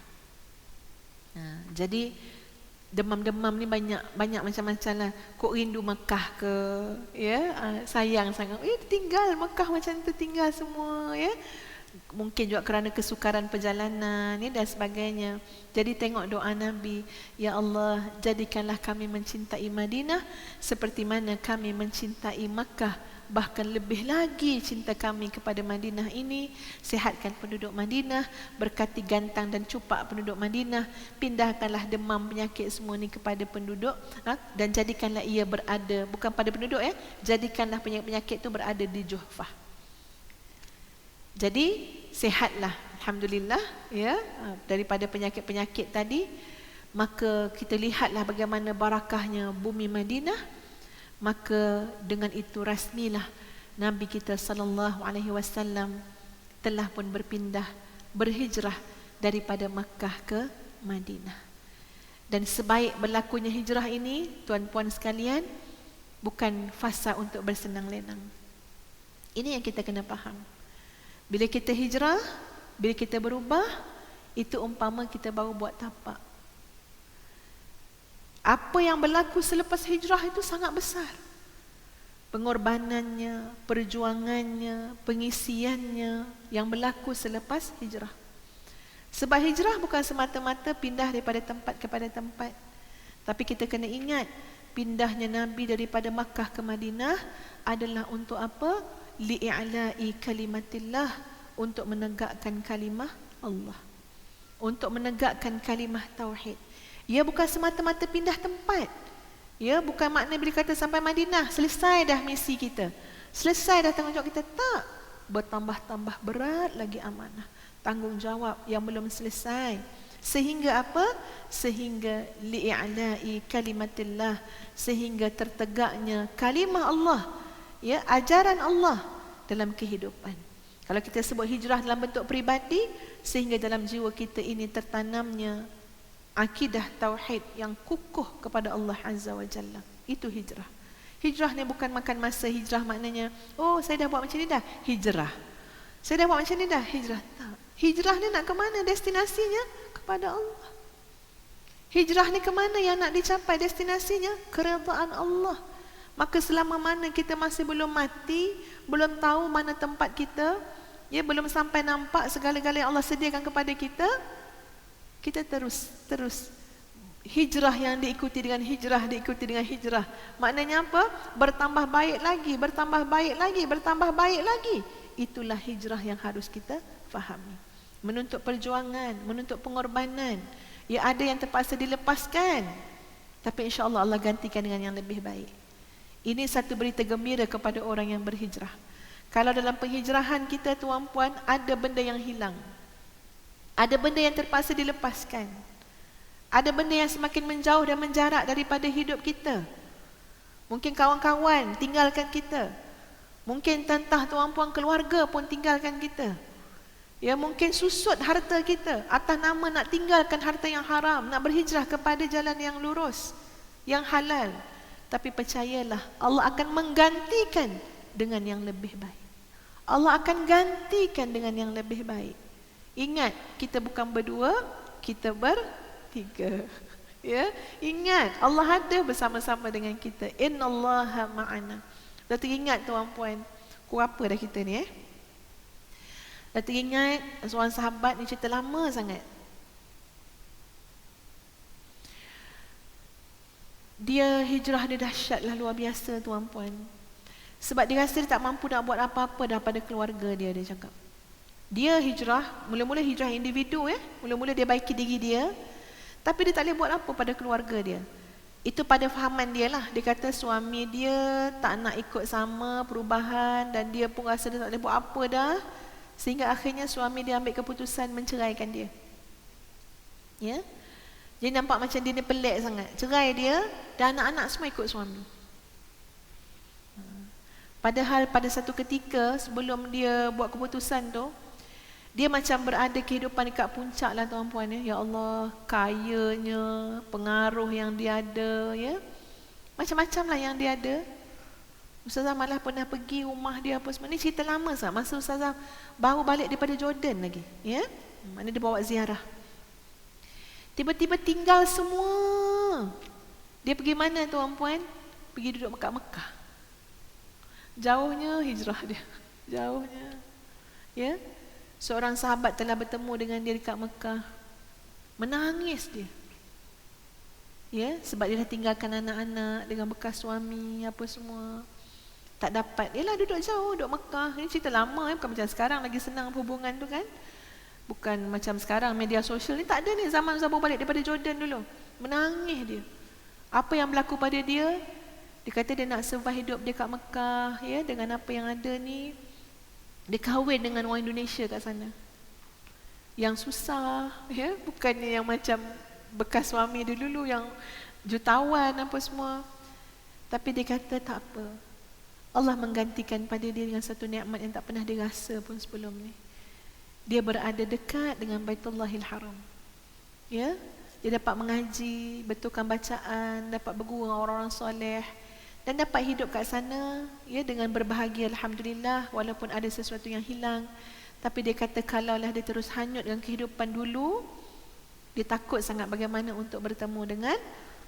Jadi demam-demam ni banyak macam-macam lah. Kok rindu Mekah ke, ya, sayang sangat, tinggal Mekah macam tu, tinggal semua, ya. Mungkin juga kerana kesukaran perjalanan ya, dan sebagainya. Jadi tengok doa Nabi, ya Allah, jadikanlah kami mencintai Madinah seperti mana kami mencintai Makkah, bahkan lebih lagi cinta kami kepada Madinah ini. Sihatkan penduduk Madinah, berkati gantang dan cupak penduduk Madinah, pindahkanlah demam penyakit semua ni kepada penduduk, dan jadikanlah ia berada, bukan pada penduduk ya, jadikanlah penyakit-penyakit itu berada di Juhfah. Jadi sihatlah, alhamdulillah ya, daripada penyakit-penyakit tadi. Maka kita lihatlah bagaimana barakahnya bumi Madinah. Maka dengan itu rasmilah Nabi kita sallallahu alaihi wasallam telah pun berhijrah daripada Makkah ke Madinah. Dan sebaik berlakunya hijrah ini, tuan-puan sekalian, bukan fasa untuk bersenang lenang. Ini yang kita kena faham. Bila kita hijrah, bila kita berubah, itu umpama kita baru buat tapak. Apa yang berlaku selepas hijrah itu sangat besar. Pengorbanannya, perjuangannya, pengisiannya yang berlaku selepas hijrah. Sebab hijrah bukan semata-mata pindah daripada tempat kepada tempat. Tapi kita kena ingat, pindahnya Nabi daripada Makkah ke Madinah adalah untuk apa? Li'i'la'i kalimatillah, untuk menegakkan kalimah Allah, untuk menegakkan kalimah tauhid. Ya, bukan semata-mata pindah tempat. Ya, bukan makna bila kata sampai Madinah selesai dah misi kita, selesai dah tanggungjawab kita. Tak, bertambah-tambah berat lagi amanah, tanggungjawab yang belum selesai. Sehingga apa? Sehingga li'i'la'i kalimatillah, sehingga tertegaknya kalimah Allah, ya, ajaran Allah dalam kehidupan. Kalau kita sebut hijrah dalam bentuk peribadi, sehingga dalam jiwa kita ini tertanamnya akidah tauhid yang kukuh kepada Allah Azza wa Jalla. Itu hijrah. Hijrah ni bukan makan masa. Hijrah maknanya, oh saya dah buat macam ni dah, hijrah. Saya dah buat macam ni dah, hijrah. Tak. Hijrah ni nak ke mana destinasinya? Kepada Allah. Hijrah ni ke mana yang nak dicapai destinasinya? Keredaan Allah. Maka selama mana kita masih belum mati, belum tahu mana tempat kita, Ya, belum sampai nampak segala-gala yang Allah sediakan kepada kita, kita terus hijrah yang diikuti dengan hijrah. Maknanya apa? Bertambah baik lagi, bertambah baik lagi, bertambah baik lagi. Itulah hijrah yang harus kita fahami. Menuntut perjuangan, menuntut pengorbanan. Ya, ada yang terpaksa dilepaskan, tapi insya-Allah Allah gantikan dengan yang lebih baik. Ini satu berita gembira kepada orang yang berhijrah. Kalau dalam penghijrahan kita, tuan-puan, ada benda yang hilang, ada benda yang terpaksa dilepaskan, ada benda yang semakin menjauh dan menjarak daripada hidup kita. Mungkin kawan-kawan tinggalkan kita, mungkin tentang tuan-puan keluarga pun tinggalkan kita. Ya, mungkin susut harta kita atas nama nak tinggalkan harta yang haram, nak berhijrah kepada jalan yang lurus, yang halal. Tapi percayalah, Allah akan menggantikan dengan yang lebih baik. Allah akan gantikan dengan yang lebih baik. Ingat, kita bukan berdua, kita bertiga. Ya, ingat, Allah ada bersama-sama dengan kita. Innallaha ma'ana. Dah teringat tuan-puan, pukul apa dah kita ni Dah teringat seorang sahabat ni, cerita lama sangat. Dia hijrah dia dahsyatlah, luar biasa tuan-puan. Sebab dia rasa dia tak mampu nak buat apa-apa daripada keluarga dia cakap. Dia hijrah, mula-mula hijrah individu mula-mula dia baiki diri dia, tapi dia tak boleh buat apa pada keluarga dia. Itu pada fahaman dia lah. Dia kata suami dia tak nak ikut sama perubahan, dan dia pun rasa dia tak boleh buat apa dah. Sehingga akhirnya suami dia ambil keputusan menceraikan dia. Ya. Jadi nampak macam dia ni pelik sangat. Cerai dia dan anak-anak semua ikut suami. Padahal pada satu ketika sebelum dia buat keputusan tu, dia macam berada kehidupan dekat puncak lah tuan-puan ya. Ya Allah, kayanya, pengaruh yang dia ada ya. Macam-macam lah yang dia ada. Ustazah malah pernah pergi rumah dia apa semua. Ni cerita lama sah. Masa Ustazah baru balik daripada Jordan lagi, ya. Mana dia bawa ziarah. Tiba-tiba tinggal semua. Dia pergi mana tuan-puan? Pergi duduk dekat Mekah. Jauhnya hijrah dia. Jauhnya. Ya. Seorang sahabat telah bertemu dengan dia dekat Mekah. Menangis dia. Ya, sebab dia dah tinggalkan anak-anak dengan bekas suami apa semua. Tak dapat. Yalah, duduk jauh, duduk Mekah. Ini cerita lama bukan macam sekarang lagi senang hubungan tu kan. Bukan macam sekarang media sosial ni, tak ada ni. Zaman Zabu balik daripada Jordan dulu. Menangis dia. Apa yang berlaku pada dia? Dia kata dia nak survive hidup dia kat Mekah ya, dengan apa yang ada ni. Dia kahwin dengan orang Indonesia kat sana. Yang susah ya, bukannya yang macam bekas suami dia dulu yang jutawan apa semua. Tapi dia kata tak apa. Allah menggantikan pada dia dengan satu nikmat yang tak pernah dia rasa pun sebelum ni. Dia berada dekat dengan Baitullahil Haram. Ya, dia dapat mengaji, betulkan bacaan, dapat berguru dengan orang-orang soleh, dan dapat hidup kat sana ya dengan berbahagia alhamdulillah, walaupun ada sesuatu yang hilang. Tapi dia kata kalaulah dia terus hanyut dengan kehidupan dulu, dia takut sangat bagaimana untuk bertemu dengan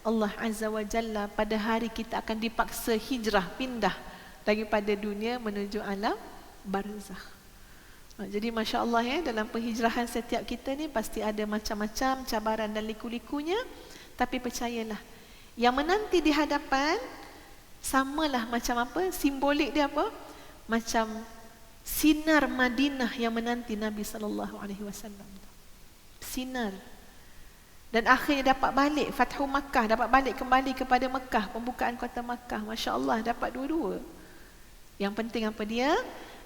Allah Azza wa Jalla pada hari kita akan dipaksa hijrah, pindah daripada dunia menuju alam barzakh. Jadi Masya Allah ya, dalam penghijrahan setiap kita ni pasti ada macam-macam cabaran dan liku-likunya. Tapi percayalah, yang menanti di hadapan samalah macam apa, simbolik dia apa? Macam sinar Madinah yang menanti Nabi SAW. Sinar. Dan akhirnya dapat balik Fathu Makkah, dapat balik kembali kepada Mekah, pembukaan kota Makkah. Masya Allah, dapat dua-dua. Yang penting apa dia?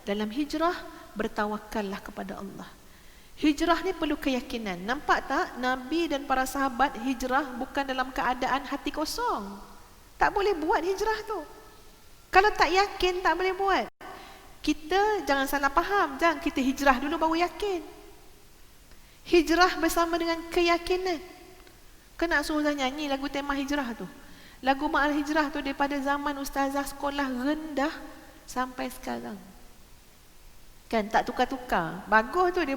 Dalam hijrah, bertawakallah kepada Allah. Hijrah ni perlu keyakinan. Nampak tak? Nabi dan para sahabat hijrah bukan dalam keadaan hati kosong. Tak boleh buat hijrah tu. Kalau tak yakin, tak boleh buat. Kita jangan salah faham. Jangan kita hijrah dulu baru yakin. Hijrah bersama dengan keyakinan. Kena suruh nyanyi lagu tema hijrah tu. Lagu Ma'al Hijrah tu daripada zaman ustazah sekolah rendah sampai sekarang. Kan tak tukar-tukar. Bagus tu dia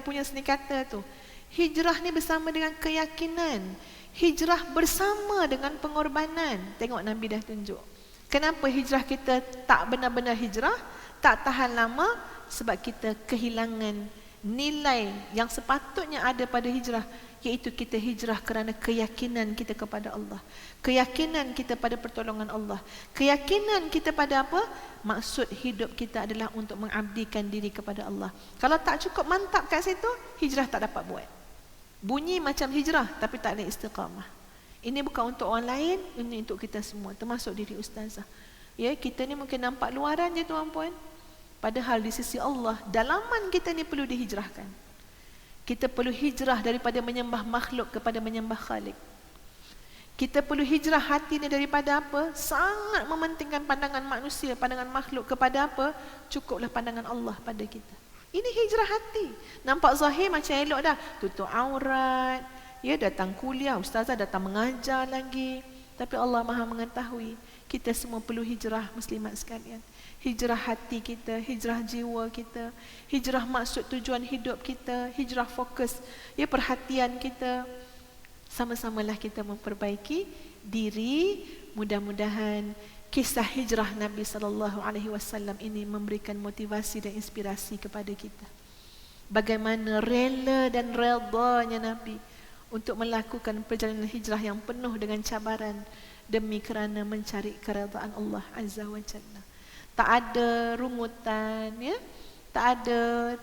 punya seni kata tu. Hijrah ni bersama dengan keyakinan. Hijrah bersama dengan pengorbanan. Tengok Nabi dah tunjuk. Kenapa hijrah kita tak benar-benar hijrah, tak tahan lama? sebab kita kehilangan nilai yang sepatutnya ada pada hijrah, iaitu kita hijrah kerana keyakinan kita kepada Allah, keyakinan kita pada pertolongan Allah, keyakinan kita pada apa? Maksud hidup kita adalah untuk mengabdikan diri kepada Allah. Kalau tak cukup mantap kat situ, hijrah tak dapat buat. Bunyi macam hijrah tapi tak ada istiqamah. Ini bukan untuk orang lain, ini untuk kita semua, termasuk diri ustazah. Ya, kita ni mungkin nampak luaran je tuan-puan, padahal di sisi Allah dalaman kita ni perlu dihijrahkan. Kita perlu hijrah daripada menyembah makhluk kepada menyembah Khalik. Kita perlu hijrah hati ni daripada apa? Sangat mementingkan pandangan manusia, pandangan makhluk kepada apa? Cukuplah pandangan Allah pada kita. Ini hijrah hati. Nampak zahir macam elok dah, tutup aurat, ya, datang kuliah, ustazah datang mengajar lagi. Tapi Allah Maha mengetahui, kita semua perlu hijrah muslimat sekalian. Hijrah hati kita, hijrah jiwa kita, hijrah maksud tujuan hidup kita, hijrah fokus, ya, perhatian kita. Sama-samalah kita memperbaiki diri. Mudah-mudahan kisah hijrah Nabi SAW ini memberikan motivasi dan inspirasi kepada kita. Bagaimana rela dan redanya Nabi untuk melakukan perjalanan hijrah yang penuh dengan cabaran demi kerana mencari keredaan Allah Azza wa Jalla. Tak ada rungutan, ya, tak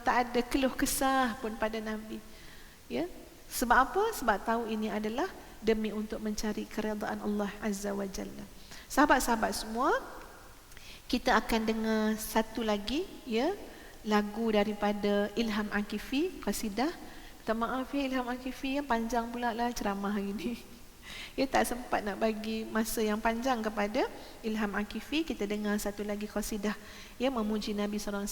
ada keluh kesah pun pada Nabi, ya. Sebab apa? Sebab tahu ini adalah demi untuk mencari keredaan Allah Azza wa Jalla. Sahabat-sahabat semua, kita akan dengar satu lagi, ya, lagu daripada Ilham Akifi, qasidah. Minta maaf ya Ilham Akifi, ya, panjang pula lah ceramah hari ni. Ya, tak sempat nak bagi masa yang panjang kepada Ilham Akifi. Kita dengar satu lagi qasidah, ya, memuji Nabi SAW.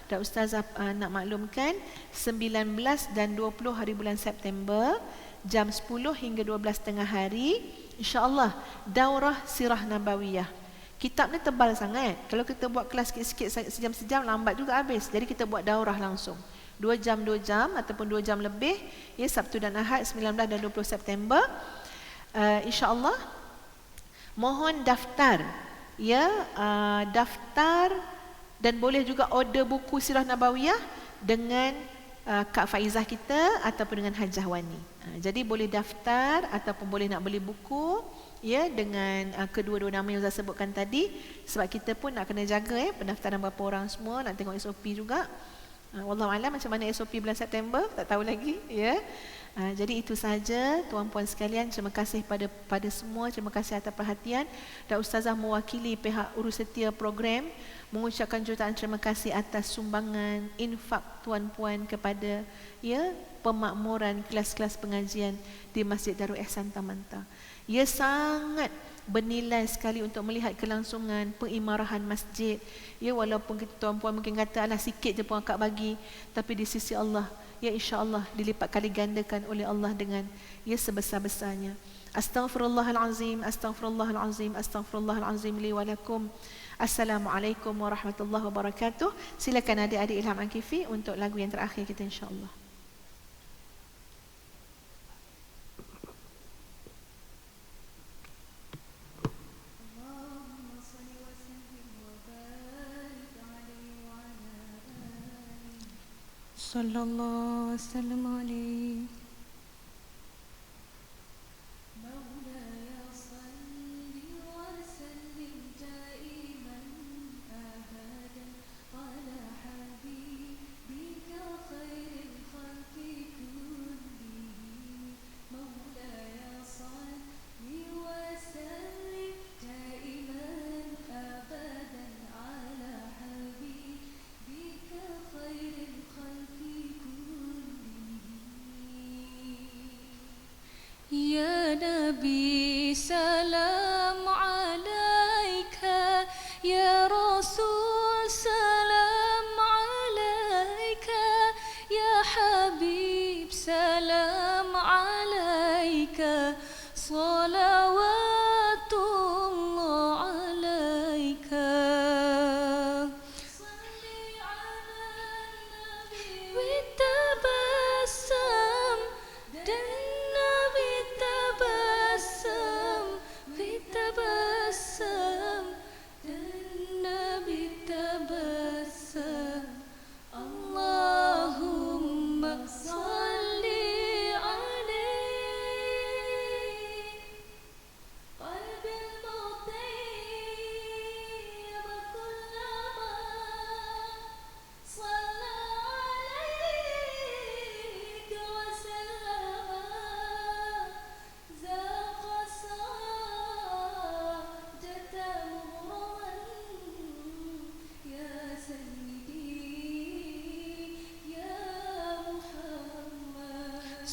Dan ustazah nak maklumkan 19 dan 20 hari bulan September, jam 10 hingga 12 tengah hari, insya-Allah daurah sirah nabawiyah. Kitab ni tebal sangat. Kalau kita buat kelas sikit-sikit, sejam-sejam, lambat juga habis. Jadi kita buat daurah langsung 2 jam ataupun 2 jam lebih, ya, Sabtu dan Ahad 19 dan 20 September. InsyaAllah mohon daftar, ya, daftar, dan boleh juga order buku Sirah Nabawiyah dengan Kak Faizah kita ataupun dengan Hajah Wani. Jadi boleh daftar ataupun boleh nak beli buku, ya, dengan kedua-dua nama yang saya sebutkan tadi. Sebab kita pun nak kena jaga, pendaftaran berapa orang semua, nak tengok SOP juga. Wallahualam macam mana SOP bulan September, tak tahu lagi, ya. Jadi itu sahaja tuan-puan sekalian. Terima kasih pada semua. Terima kasih atas perhatian. Dan ustazah mewakili pihak urus setia program mengucapkan jutaan terima kasih atas sumbangan infak tuan-puan kepada, ya, pemakmuran kelas-kelas pengajian di Masjid Darul Ihsan Tamanta. Ia sangat bernilai sekali untuk melihat kelangsungan pengimarahan masjid. Ya, walaupun kita tuan-puan mungkin kata alah sikit je pun akak bagi, tapi di sisi Allah, ya, insya-Allah dilipat kali gandakan oleh Allah dengan, ya, sebesar-besarnya. Astaghfirullahalazim, astaghfirullahalazim, astaghfirullahalazim li wa lakum. Assalamualaikum warahmatullahi wabarakatuh. Silakan adik-adik Ilham Akifi untuk lagu yang terakhir kita, insya-Allah. Sallallahu wasallam alaihi.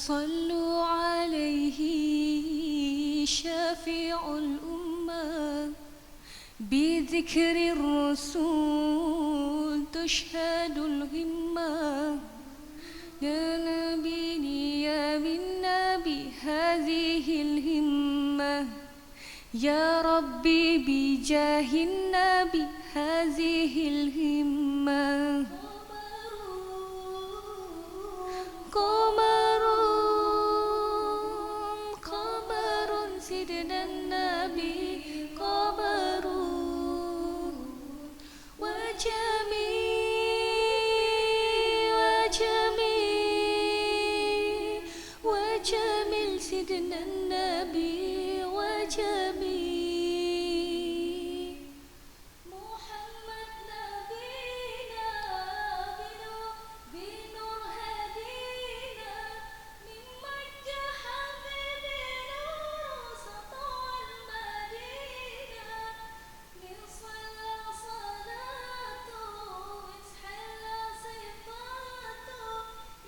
صلوا عليه شافع الأمة بذكر الرسول تشهد الهمة يا نبي يا منا بهذه الهمة يا ربي بجاه النبي هذه الهمة قمر قمر سيدنا النبي قمر وجميل سيدنا النبي وجميل محمد نبينا بنور هدينا من مكة حبيبنا سطع المدينة من صلى صلاته وتحلى صفاته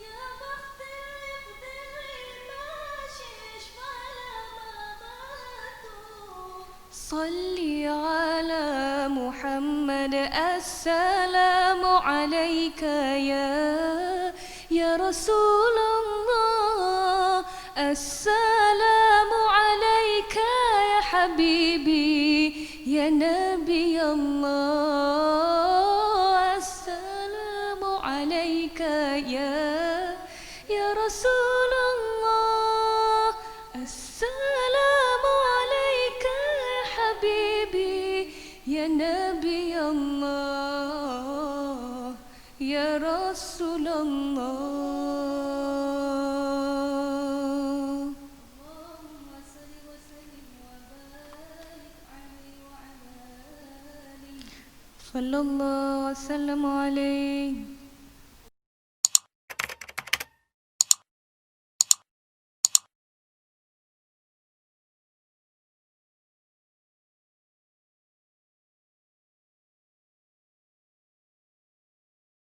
يا بخت اللي ماشي يشفع مماته صلي على محمد السلام عليك يا رسول الله السلام عليك يا حبيبي يا نبي الله السلام عليك يا رسول الله السلام عليك يا حبيبي يا نبي الله يا رسول الله اللهم صل وسلم وبارك عليه وعلى آله صلى الله وسلم عليه